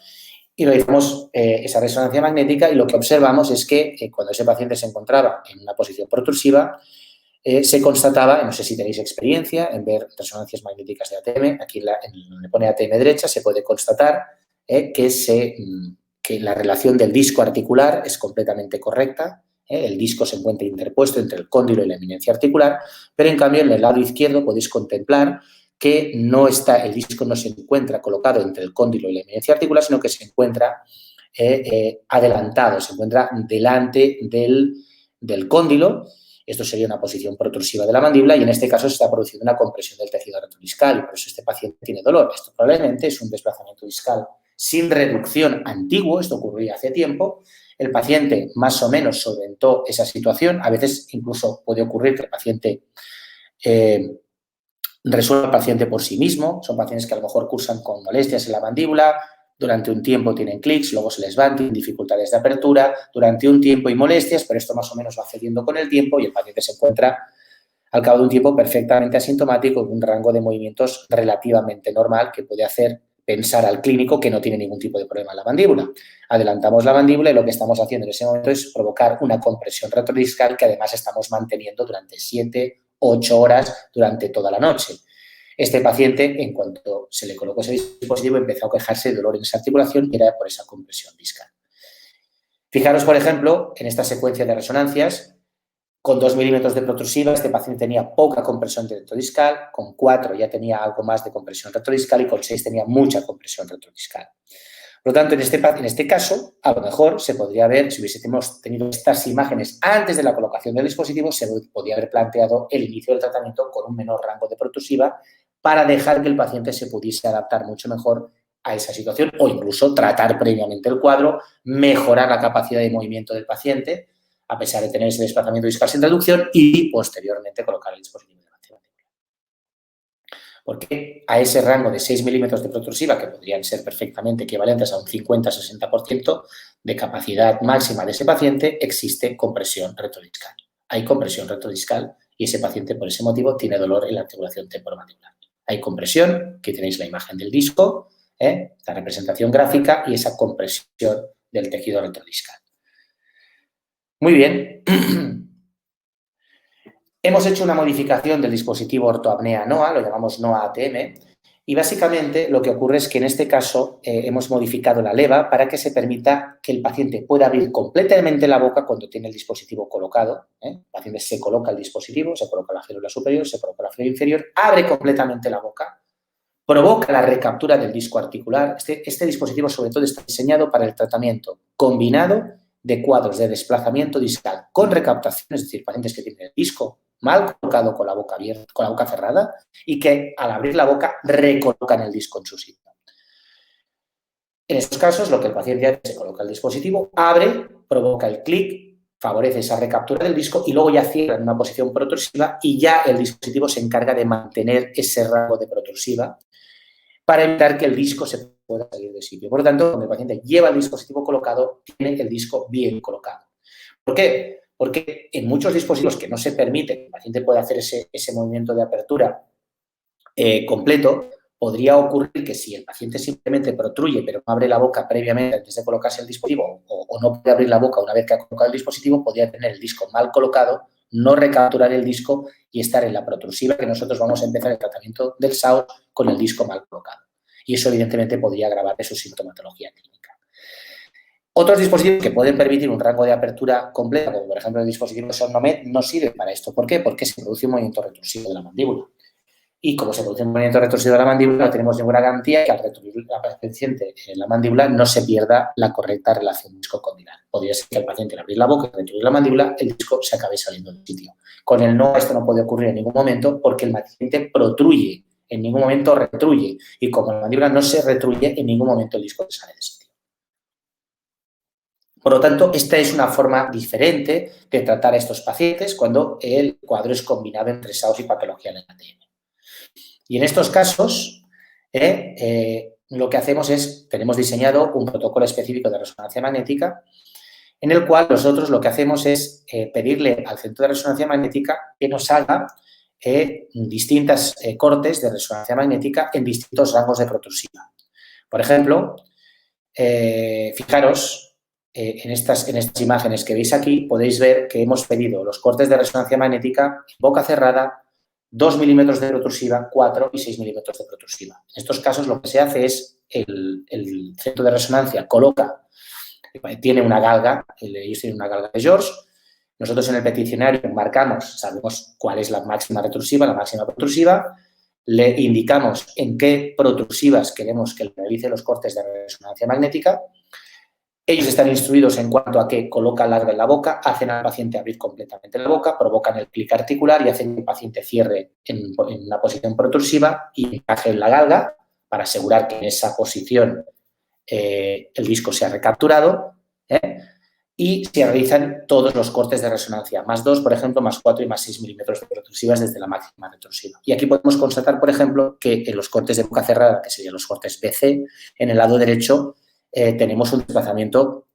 Speaker 3: y realizamos esa resonancia magnética y lo que observamos es que cuando ese paciente se encontraba en una posición protrusiva, se constataba, no sé si tenéis experiencia en ver resonancias magnéticas de ATM, aquí donde pone ATM derecha se puede constatar que la relación del disco articular es completamente correcta, el disco se encuentra interpuesto entre el cóndilo y la eminencia articular, pero en cambio en el lado izquierdo podéis contemplar que el disco no se encuentra colocado entre el cóndilo y la eminencia articular, sino que se encuentra adelantado, se encuentra delante del cóndilo. Esto sería una posición protrusiva de la mandíbula y en este caso se está produciendo una compresión del tejido retrodiscal y por eso este paciente tiene dolor. Esto probablemente es un desplazamiento discal sin reducción antiguo, esto ocurría hace tiempo. El paciente más o menos solventó esa situación. A veces incluso puede ocurrir que el paciente resuelva el paciente por sí mismo. Son pacientes que a lo mejor cursan con molestias en la mandíbula, durante un tiempo tienen clics, luego se les van, tienen dificultades de apertura, durante un tiempo y molestias, pero esto más o menos va cediendo con el tiempo y el paciente se encuentra al cabo de un tiempo perfectamente asintomático con un rango de movimientos relativamente normal que puede hacer pensar al clínico que no tiene ningún tipo de problema en la mandíbula. Adelantamos la mandíbula y lo que estamos haciendo en ese momento es provocar una compresión retrodiscal que además estamos manteniendo durante 7, 8 horas durante toda la noche. Este paciente, en cuanto se le colocó ese dispositivo, empezó a quejarse de dolor en esa articulación y era por esa compresión discal. Fijaros, por ejemplo, en esta secuencia de resonancias, con 2 milímetros de protrusiva, este paciente tenía poca compresión retrodiscal, con 4 ya tenía algo más de compresión retrodiscal y con 6 tenía mucha compresión retrodiscal. Por lo tanto, en este caso, a lo mejor se podría haber, si hubiésemos tenido estas imágenes antes de la colocación del dispositivo, se podría haber planteado el inicio del tratamiento con un menor rango de protrusiva para dejar que el paciente se pudiese adaptar mucho mejor a esa situación o incluso tratar previamente el cuadro, mejorar la capacidad de movimiento del paciente, a pesar de tener ese desplazamiento discal sin reducción y posteriormente colocar el dispositivo de avance mandibular. Porque a ese rango de 6 milímetros de protrusiva, que podrían ser perfectamente equivalentes a un 50-60% de capacidad máxima de ese paciente, existe compresión retrodiscal. Hay compresión retrodiscal y ese paciente por ese motivo tiene dolor en la articulación temporomandibular. Hay compresión, aquí tenéis la imagen del disco, la representación gráfica y esa compresión del tejido retrodiscal. Muy bien. Hemos hecho una modificación del dispositivo ortoapnea NOA, lo llamamos NOA ATM, y básicamente lo que ocurre es que en este caso hemos modificado la leva para que se permita que el paciente pueda abrir completamente la boca cuando tiene el dispositivo colocado. El paciente se coloca el dispositivo, se coloca la férula superior, se coloca la férula inferior, abre completamente la boca, provoca la recaptura del disco articular. Este dispositivo sobre todo está diseñado para el tratamiento combinado de cuadros de desplazamiento discal con recaptación, es decir, pacientes que tienen el disco mal colocado con la boca abierta, con la boca cerrada y que al abrir la boca recolocan el disco en su sitio. En estos casos, lo que el paciente hace es se coloca el dispositivo, abre, provoca el clic, favorece esa recaptura del disco y luego ya cierra en una posición protrusiva y ya el dispositivo se encarga de mantener ese rango de protrusiva para evitar que el disco se pueda salir de sitio. Por lo tanto, cuando el paciente lleva el dispositivo colocado, tiene el disco bien colocado. ¿Por qué? Porque en muchos dispositivos que no se permite que el paciente pueda hacer ese movimiento de apertura completo, podría ocurrir que si el paciente simplemente protruye pero no abre la boca previamente antes de colocarse el dispositivo o no puede abrir la boca una vez que ha colocado el dispositivo, podría tener el disco mal colocado, no recapturar el disco y estar en la protrusiva que nosotros vamos a empezar el tratamiento del SAO con el disco mal colocado. Y eso evidentemente podría agravar su sintomatología clínica. Otros dispositivos que pueden permitir un rango de apertura completa, como por ejemplo el dispositivo Somnomed, no sirve para esto. ¿Por qué? Porque se produce un movimiento retrusivo de la mandíbula. Y como se produce un movimiento retrusivo de la mandíbula, no tenemos ninguna garantía que al retruir la paciente en la mandíbula no se pierda la correcta relación disco-condinal. Podría ser que el paciente al abrir la boca y retruir la mandíbula, el disco se acabe saliendo del sitio. Con el NOA esto no puede ocurrir en ningún momento porque el paciente protruye, en ningún momento retruye. Y como la mandíbula no se retruye, en ningún momento el disco sale del sitio. Por lo tanto, esta es una forma diferente de tratar a estos pacientes cuando el cuadro es combinado entre SAOS y patología del ATM. Y en estos casos, lo que hacemos es, tenemos diseñado un protocolo específico de resonancia magnética en el cual nosotros lo que hacemos es pedirle al centro de resonancia magnética que nos haga distintas cortes de resonancia magnética en distintos rangos de protrusiva. Por ejemplo, fijaros, en estas imágenes que veis aquí podéis ver que hemos pedido los cortes de resonancia magnética en boca cerrada, 2 milímetros de protrusiva, 4 y 6 milímetros de protrusiva. En estos casos lo que se hace es el centro de resonancia coloca, tiene una galga, ellos tienen una galga de George, nosotros en el peticionario marcamos, sabemos cuál es la máxima retrusiva, la máxima protrusiva, le indicamos en qué protrusivas queremos que realice los cortes de resonancia magnética. Ellos están instruidos en cuanto a que colocan la galga en la boca, hacen al paciente abrir completamente la boca, provocan el clic articular y hacen que el paciente cierre en una posición protrusiva y encaje en la galga para asegurar que en esa posición el disco sea recapturado. y se realizan todos los cortes de resonancia, +2, por ejemplo, +4 y +6 milímetros de retrotrusivas desde la máxima retrosiva. Y aquí podemos constatar, por ejemplo, que en los cortes de boca cerrada, que serían los cortes BC, en el lado derecho tenemos un desplazamiento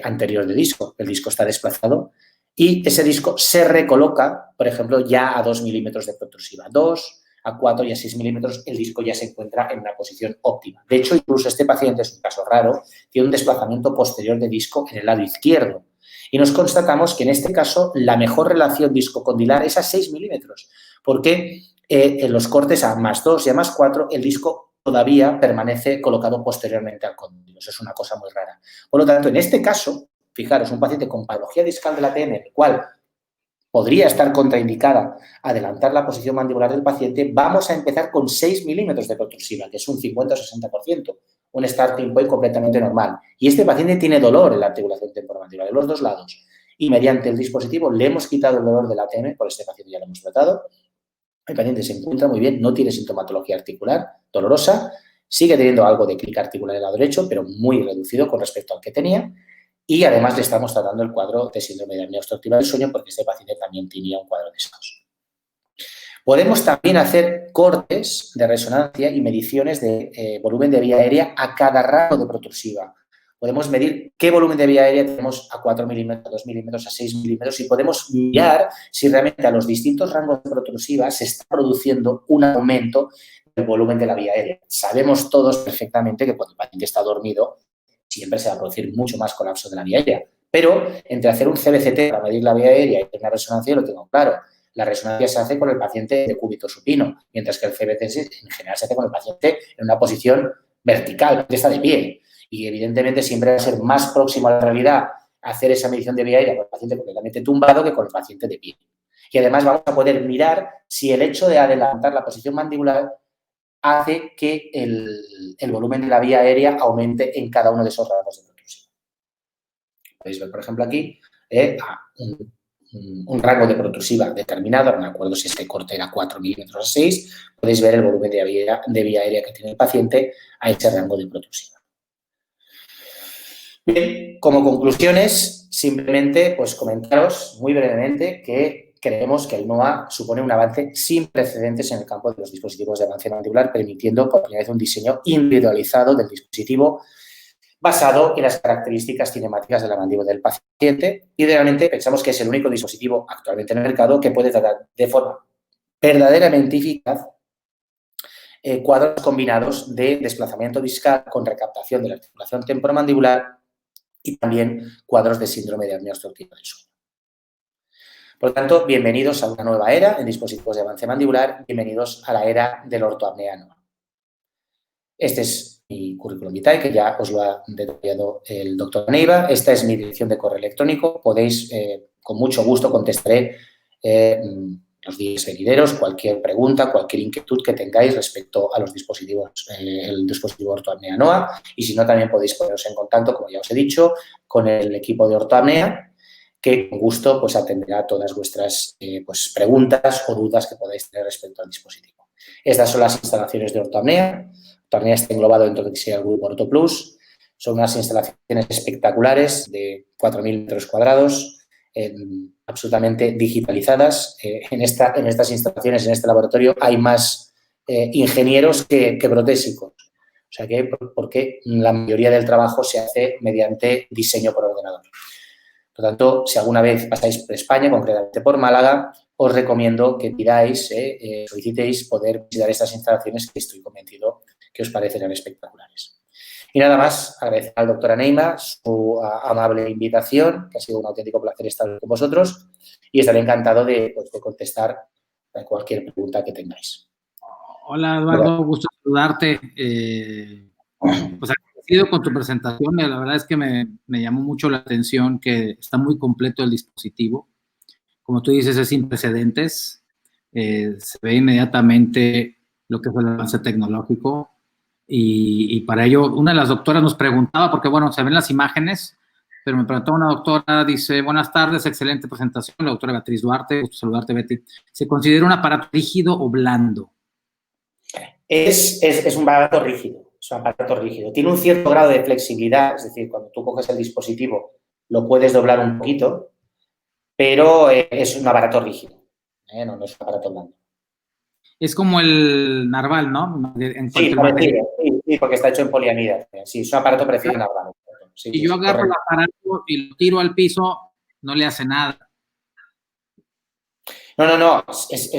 Speaker 3: anterior de disco. El disco está desplazado y ese disco se recoloca, por ejemplo, ya a 2 milímetros de protrusiva. 2, a 4 y a 6 milímetros el disco ya se encuentra en una posición óptima. De hecho, incluso este paciente, es un caso raro, tiene un desplazamiento posterior de disco en el lado izquierdo. Y nos constatamos que en este caso la mejor relación disco-condilar es a 6 milímetros, porque en los cortes a +2 y a +4 el disco todavía permanece colocado posteriormente al cóndilo. Eso es una cosa muy rara. Por lo tanto, en este caso, fijaros, un paciente con patología discal de la TM, el cual podría estar contraindicada adelantar la posición mandibular del paciente, vamos a empezar con 6 milímetros de protrusiva, que es un 50 o 60%, un starting point completamente normal. Y este paciente tiene dolor en la articulación temporomandibular de los dos lados. Y mediante el dispositivo le hemos quitado el dolor del ATM, por este paciente ya lo hemos tratado. El paciente se encuentra muy bien, no tiene sintomatología articular dolorosa, sigue teniendo algo de clic articular en el lado derecho, pero muy reducido con respecto al que tenía. Y además le estamos tratando el cuadro de síndrome de apnea obstructiva del sueño porque este paciente también tenía un cuadro de SAOS. Podemos también hacer cortes de resonancia y mediciones de volumen de vía aérea a cada rango de protrusiva. Podemos medir qué volumen de vía aérea tenemos a 4 milímetros, a 2 milímetros, a 6 milímetros y podemos mirar si realmente a los distintos rangos de protrusiva se está produciendo un aumento del volumen de la vía aérea. Sabemos todos perfectamente que cuando el paciente está dormido siempre se va a producir mucho más colapso de la vía aérea. Pero entre hacer un CBCT para medir la vía aérea y una resonancia lo tengo claro. La resonancia se hace con el paciente de cúbito supino, mientras que el CBCT en general se hace con el paciente en una posición vertical, que está de pie. Y evidentemente siempre va a ser más próximo a la realidad hacer esa medición de vía aérea con el paciente completamente tumbado que con el paciente de pie. Y además vamos a poder mirar si el hecho de adelantar la posición mandibular hace que el volumen de la vía aérea aumente en cada uno de esos rangos de protrusión. Podéis ver, por ejemplo, aquí un rango de protrusiva determinado, no me acuerdo si este corte era 4 milímetros a 6, podéis ver el volumen de vía aérea que tiene el paciente a ese rango de protrusiva. Bien, como conclusiones, simplemente pues comentaros muy brevemente que creemos que el NOA supone un avance sin precedentes en el campo de los dispositivos de avance mandibular, permitiendo por primera vez un diseño individualizado del dispositivo basado en las características cinemáticas de la mandíbula del paciente y realmente pensamos que es el único dispositivo actualmente en el mercado que puede tratar de forma verdaderamente eficaz cuadros combinados de desplazamiento discal con recaptación de la articulación temporomandibular y también cuadros de síndrome de apnea obstructiva del sueño. Por lo tanto, bienvenidos a una nueva era en dispositivos de avance mandibular, bienvenidos a la era del ortoapnea NOA. Este es mi currículum vitae, que ya os lo ha detallado el doctor Neiva. Esta es mi dirección de correo electrónico. Podéis, con mucho gusto, contestaré los días venideros, cualquier pregunta, cualquier inquietud que tengáis respecto a los dispositivos, el dispositivo ortoapnea NOA. Y si no, también podéis poneros en contacto, como ya os he dicho, con el equipo de ortoapnea, que con gusto pues, atenderá todas vuestras pues, preguntas o dudas que podáis tener respecto al dispositivo. Estas son las instalaciones de ortoapnea. Ortoapnea está englobado dentro de el grupo OrtoPlus. Son unas instalaciones espectaculares de 4.000 metros cuadrados, absolutamente digitalizadas. En estas instalaciones, en este laboratorio, hay más ingenieros que protésicos. O sea que, porque la mayoría del trabajo se hace mediante diseño por ordenador. Por lo tanto, si alguna vez pasáis por España, concretamente por Málaga, os recomiendo que pidáis, solicitéis poder visitar estas instalaciones que estoy convencido que os parecerán espectaculares. Y nada más, agradecer al doctor Neima su amable invitación, que ha sido un auténtico placer estar con vosotros y estaré encantado de contestar a cualquier pregunta que tengáis.
Speaker 1: Hola, Eduardo, gusto saludarte. Pues agradecido con tu presentación. La verdad es que me llamó mucho la atención que está muy completo el dispositivo. Como tú dices, es sin precedentes. Se ve inmediatamente lo que es el avance tecnológico. Y para ello, una de las doctoras nos preguntaba, porque bueno, se ven las imágenes, pero me preguntó una doctora, dice, buenas tardes, excelente presentación, la doctora Beatriz Duarte, gusto saludarte, Betty. ¿Se considera un aparato rígido o blando?
Speaker 3: Es un aparato rígido, es un aparato rígido. Tiene un cierto grado de flexibilidad, es decir, cuando tú coges el dispositivo lo puedes doblar un poquito, pero es un aparato rígido, no es un aparato blando.
Speaker 1: Es como el narval, ¿no? En
Speaker 3: Sí, parecido, sí, porque está hecho en poliamida. Sí, es un aparato parecido a narval. Sí,
Speaker 1: si yo agarro el aparato y lo tiro al piso, no le hace nada.
Speaker 3: No,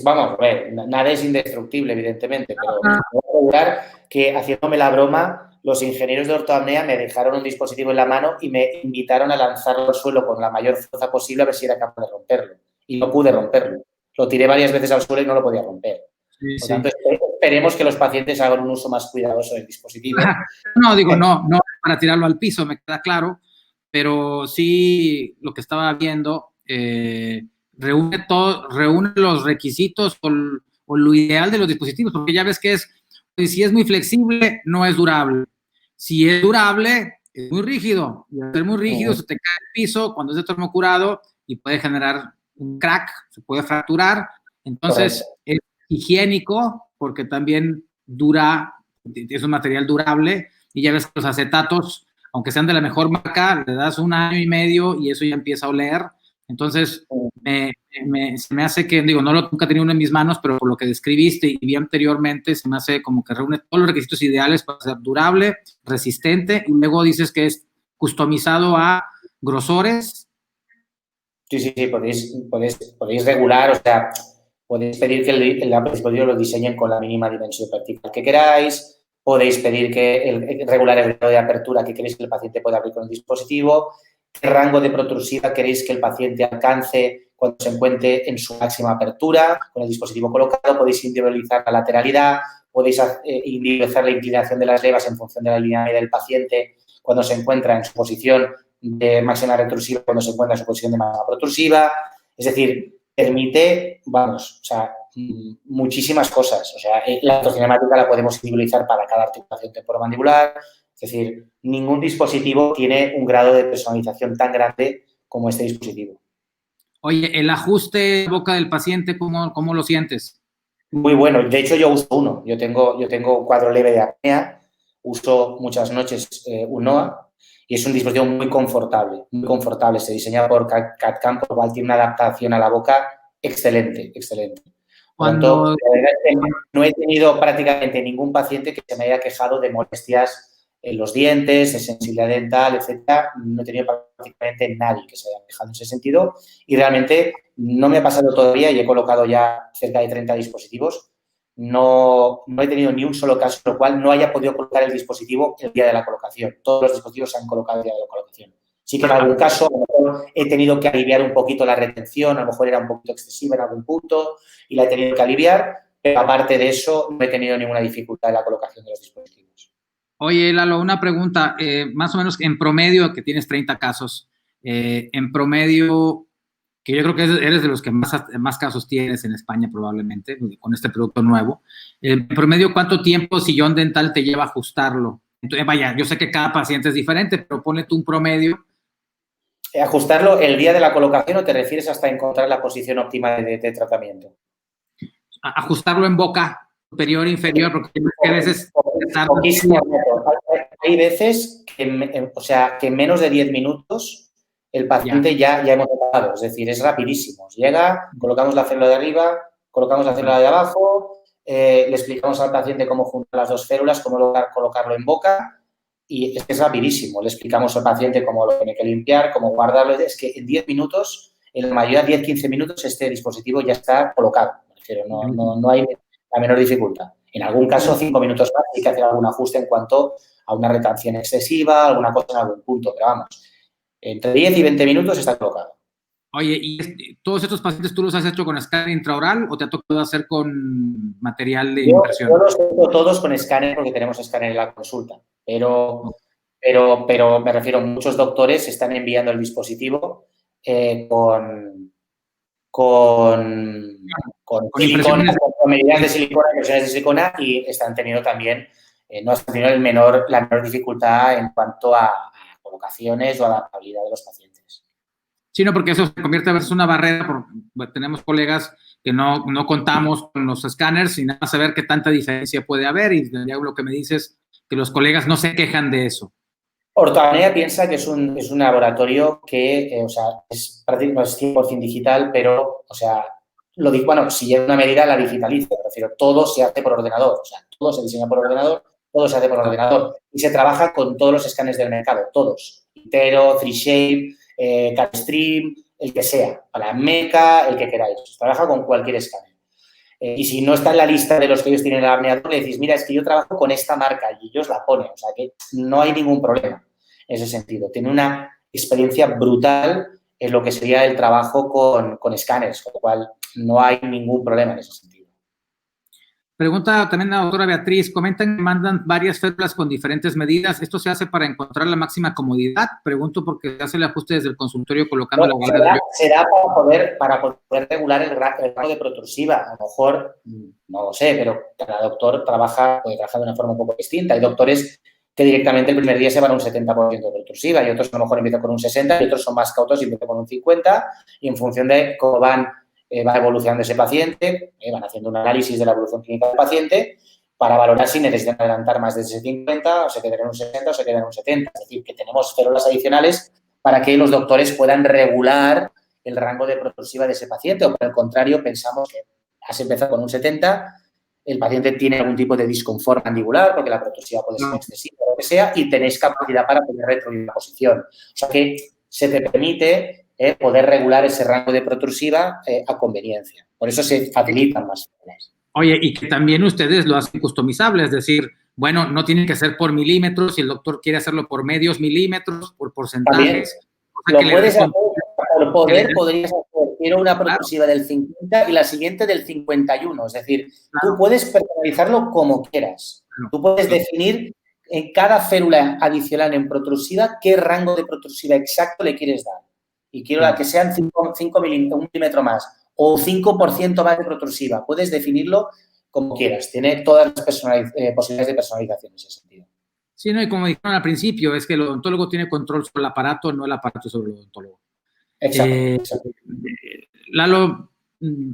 Speaker 3: vamos, a ver, nada es indestructible, evidentemente, pero puedo asegurar que, haciéndome la broma, los ingenieros de ortoapnea me dejaron un dispositivo en la mano y me invitaron a lanzarlo al suelo con la mayor fuerza posible a ver si era capaz de romperlo. Y no pude romperlo. Lo tiré varias veces al suelo y no lo podía romper.
Speaker 1: Sí,
Speaker 3: Por tanto, esperemos que los pacientes hagan un uso más cuidadoso del dispositivo.
Speaker 1: No, digo, no para tirarlo al piso, me queda claro, pero sí lo que estaba viendo, reúne los requisitos o lo ideal de los dispositivos, porque ya ves que si es muy flexible, no es durable. Si es durable, es muy rígido. Y al ser muy rígido, se te cae el piso cuando es de termocurado y puede generar un crack, se puede fracturar. Entonces, es higiénico porque también dura, es un material durable, y ya ves que los acetatos, aunque sean de la mejor marca, le das 1 año y medio y eso ya empieza a oler. Entonces, se me hace que, digo, nunca he tenido uno en mis manos, pero por lo que describiste y vi anteriormente, se me hace como que reúne todos los requisitos ideales para ser durable, resistente, y luego dices que es customizado a grosores.
Speaker 3: Sí, podéis regular, o sea, podéis pedir que el dispositivo lo diseñen con la mínima dimensión vertical que queráis, podéis pedir que regular el grado de apertura que queréis que el paciente pueda abrir con el dispositivo, qué rango de protrusiva queréis que el paciente alcance cuando se encuentre en su máxima apertura con el dispositivo colocado, podéis individualizar la lateralidad, podéis individualizar la inclinación de las levas en función de la línea media del paciente cuando se encuentra en su posición de máxima retrusiva, cuando se encuentra en su posición de máxima protrusiva. Es decir, permite, muchísimas cosas. O sea, la ortocinemática la podemos individualizar para cada articulación temporomandibular. Es decir, ningún dispositivo tiene un grado de personalización tan grande como este dispositivo.
Speaker 1: Oye, el ajuste de boca del paciente, ¿cómo lo sientes?
Speaker 3: Muy bueno. De hecho, yo uso uno. Yo tengo un cuadro leve de apnea, uso muchas noches un NOA y es un dispositivo muy confortable, muy confortable. Se diseña por CAD-CAM, por lo cual tiene una adaptación a la boca excelente, excelente. Por tanto, la verdad es que no he tenido prácticamente ningún paciente que se me haya quejado de molestias en los dientes, de sensibilidad dental, etcétera. No he tenido prácticamente nadie que se haya quejado en ese sentido y realmente no me ha pasado todavía y he colocado ya cerca de 30 dispositivos. No he tenido ni un solo caso en el cual no haya podido colocar el dispositivo el día de la colocación. Todos los dispositivos se han colocado el día de la colocación. Sí que en algún caso a lo mejor he tenido que aliviar un poquito la retención, a lo mejor era un poquito excesiva en algún punto y la he tenido que aliviar, pero aparte de eso no he tenido ninguna dificultad en la colocación de los dispositivos.
Speaker 1: Oye, Lalo, una pregunta, más o menos en promedio, que tienes 30 casos, en promedio, que yo creo que eres de los que más casos tienes en España probablemente, con este producto nuevo, en promedio, ¿cuánto tiempo sillón dental te lleva ajustarlo? Entonces, vaya, yo sé que cada paciente es diferente, pero ponle tú un promedio.
Speaker 3: ¿Ajustarlo el día de la colocación o te refieres hasta encontrar la posición óptima de tratamiento?
Speaker 1: Ajustarlo en boca, superior, inferior, porque a veces...
Speaker 3: Hay veces que, que en menos de 10 minutos el paciente ya hemos tratado, es decir, es rapidísimo. Llega, colocamos la célula de arriba, colocamos la célula de abajo, le explicamos al paciente cómo juntar las dos férulas, cómo lograr colocarlo en boca y es rapidísimo. Le explicamos al paciente cómo lo tiene que limpiar, cómo guardarlo. Es que en 10 minutos, en la mayoría 10-15 minutos, este dispositivo ya está colocado. Pero no hay la menor dificultad. En algún caso, 5 minutos más, hay que hacer algún ajuste en cuanto a una retención excesiva, alguna cosa en algún punto, pero vamos, entre 10 y 20 minutos está colocado.
Speaker 1: Oye, ¿y todos estos pacientes tú los has hecho con escáner intraoral o te ha tocado hacer con material de impresión?
Speaker 3: Yo los tengo todos con escáner porque tenemos escáner en la consulta, pero me refiero, muchos doctores están enviando el dispositivo con silicona, con medidas de silicona, impresiones de silicona y están teniendo también, no están teniendo la menor dificultad en cuanto a colocaciones o adaptabilidad de los pacientes.
Speaker 1: Sí, no, porque eso se convierte a veces en una barrera. Tenemos colegas que no contamos con los escáneres y nada más saber qué tanta diferencia puede haber y ya lo que me dices que los colegas no se quejan de eso.
Speaker 3: Ortoapnea piensa que es un laboratorio que, o sea, es prácticamente 100% digital, pero, o sea, bueno, si llega una medida la digitaliza, me refiero, todo se hace por ordenador, o sea, todo se diseña por ordenador, todo se hace por ordenador y se trabaja con todos los escáneres del mercado, todos, Intero, 3Shape, CADStream, el que sea, para Meca, el que queráis, se trabaja con cualquier escáner. Y si no está en la lista de los que ellos tienen el apneador, le decís, mira, es que yo trabajo con esta marca y ellos la ponen. O sea, que no hay ningún problema en ese sentido. Tiene una experiencia brutal en lo que sería el trabajo con escáneres, con lo cual no hay ningún problema en ese sentido.
Speaker 1: Pregunta también la doctora Beatriz, comentan que mandan varias férulas con diferentes medidas. ¿Esto se hace para encontrar la máxima comodidad? Pregunto porque se hace el ajuste desde el consultorio colocando la guardia.
Speaker 3: Será para poder regular el rango de protrusiva. A lo mejor, no lo sé, pero cada doctor puede trabajar de una forma un poco distinta. Hay doctores que directamente el primer día se van a un 70% de protrusiva y otros a lo mejor empiezan con un 60% y otros son más cautos y empiezan con un 50% y en función de cómo va evolucionando ese paciente, van haciendo un análisis de la evolución clínica del paciente para valorar si necesitan adelantar más de ese 50 o se quedan en un 60 o se quedan en un 70. Es decir, que tenemos férulas adicionales para que los doctores puedan regular el rango de protrusiva de ese paciente o por el contrario pensamos que has empezado con un 70, el paciente tiene algún tipo de disconfort mandibular porque la protrusiva puede ser excesiva o lo que sea y tenéis capacidad para poder retroir la posición. O sea que se te permite poder regular ese rango de protrusiva a conveniencia. Por eso se facilitan más férulas.
Speaker 1: Oye, y que también ustedes lo hacen customizable, es decir, bueno, no tiene que ser por milímetros, si el doctor quiere hacerlo por medios milímetros, por porcentajes.
Speaker 3: También, lo puedes hacer por poder, podrías hacer, quiero una protrusiva del 50 y la siguiente del 51, es decir, tú puedes personalizarlo como quieras. Tú puedes definir en cada férula adicional en protrusiva qué rango de protrusiva exacto le quieres dar. Y quiero que sean 5 milímetros, 1 milímetro más o 5% más de protrusiva. Puedes definirlo como quieras. Tiene todas las posibilidades de personalización en ese sentido.
Speaker 1: Sí, no, y como dijeron al principio, es que el odontólogo tiene control sobre el aparato, no el aparato sobre el odontólogo.
Speaker 3: Exacto.
Speaker 1: Lalo,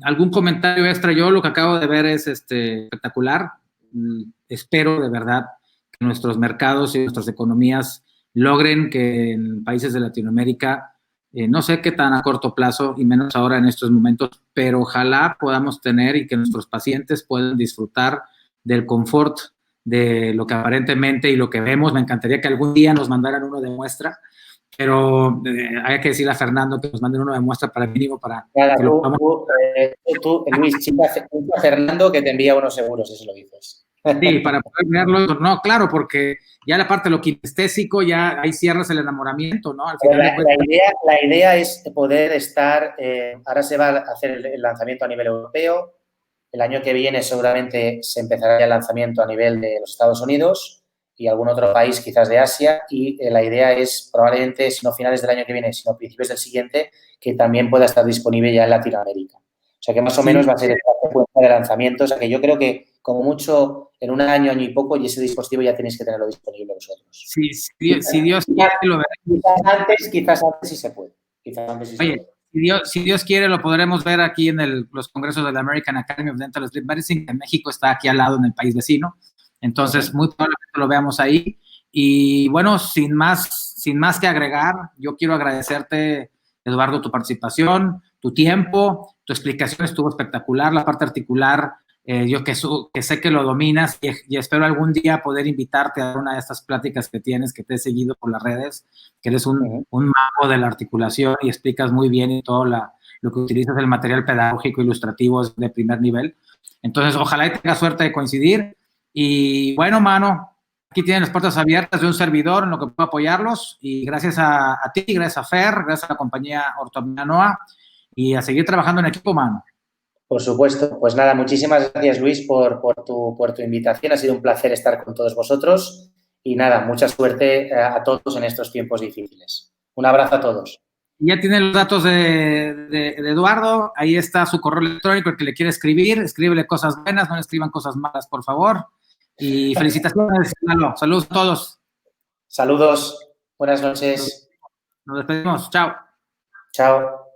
Speaker 1: ¿algún comentario extra? Yo lo que acabo de ver es espectacular. Espero de verdad que nuestros mercados y nuestras economías logren que en países de Latinoamérica, no sé qué tan a corto plazo y menos ahora en estos momentos, pero ojalá podamos tener y que nuestros pacientes puedan disfrutar del confort de lo que aparentemente y lo que vemos. Me encantaría que algún día nos mandaran uno de muestra, pero hay que decirle a Fernando que nos manden uno de muestra para mínimo para que lo podamos...
Speaker 3: Tú, Luis, chica a Fernando que te envía unos seguros, eso lo dices.
Speaker 1: Sí, para poder verlo. No, claro, porque ya la parte de lo kinestésico, ya ahí cierras el enamoramiento, ¿no? Al final
Speaker 3: la idea es poder estar, ahora se va a hacer el lanzamiento a nivel europeo, el año que viene seguramente se empezará el lanzamiento a nivel de los Estados Unidos y algún otro país quizás de Asia y la idea es probablemente, si no finales del año que viene, sino principios del siguiente, que también pueda estar disponible ya en Latinoamérica. O sea que más o menos va a ser esta secuencia de lanzamiento. O sea que yo creo que como mucho en un año y poco y ese dispositivo ya tenéis que tenerlo disponible vosotros.
Speaker 1: Sí, si Dios quiere, lo veremos.
Speaker 3: Quizás antes sí se puede.
Speaker 1: Oye, si Dios quiere, lo podremos ver aquí en los congresos de la American Academy of Dental Sleep Medicine, que en México está aquí al lado en el país vecino. Entonces, muy probablemente lo veamos ahí. Y bueno, sin más que agregar, yo quiero agradecerte, Eduardo, tu participación, tu tiempo, tu explicación estuvo espectacular, la parte articular, yo que sé que lo dominas y espero algún día poder invitarte a una de estas pláticas que tienes, que te he seguido por las redes, que eres un mago de la articulación y explicas muy bien y todo lo que utilizas, el material pedagógico ilustrativo es de primer nivel. Entonces, ojalá y tengas suerte de coincidir. Y bueno, mano, aquí tienen las puertas abiertas de un servidor en lo que puedo apoyarlos. Y gracias a ti, gracias a Fer, gracias a la compañía Ortoapnea Noa y a seguir trabajando en equipo, mano.
Speaker 3: Por supuesto. Pues nada, muchísimas gracias, Luis, por tu invitación. Ha sido un placer estar con todos vosotros. Y nada, mucha suerte a todos en estos tiempos difíciles. Un abrazo a todos.
Speaker 1: Ya tienen los datos de Eduardo. Ahí está su correo electrónico, el que le quiere escribir. Escríbele cosas buenas, no le escriban cosas malas, por favor. Y felicitaciones, Lalo. Saludos a todos.
Speaker 3: Saludos. Buenas noches.
Speaker 1: Nos despedimos. Chao.
Speaker 3: Chao.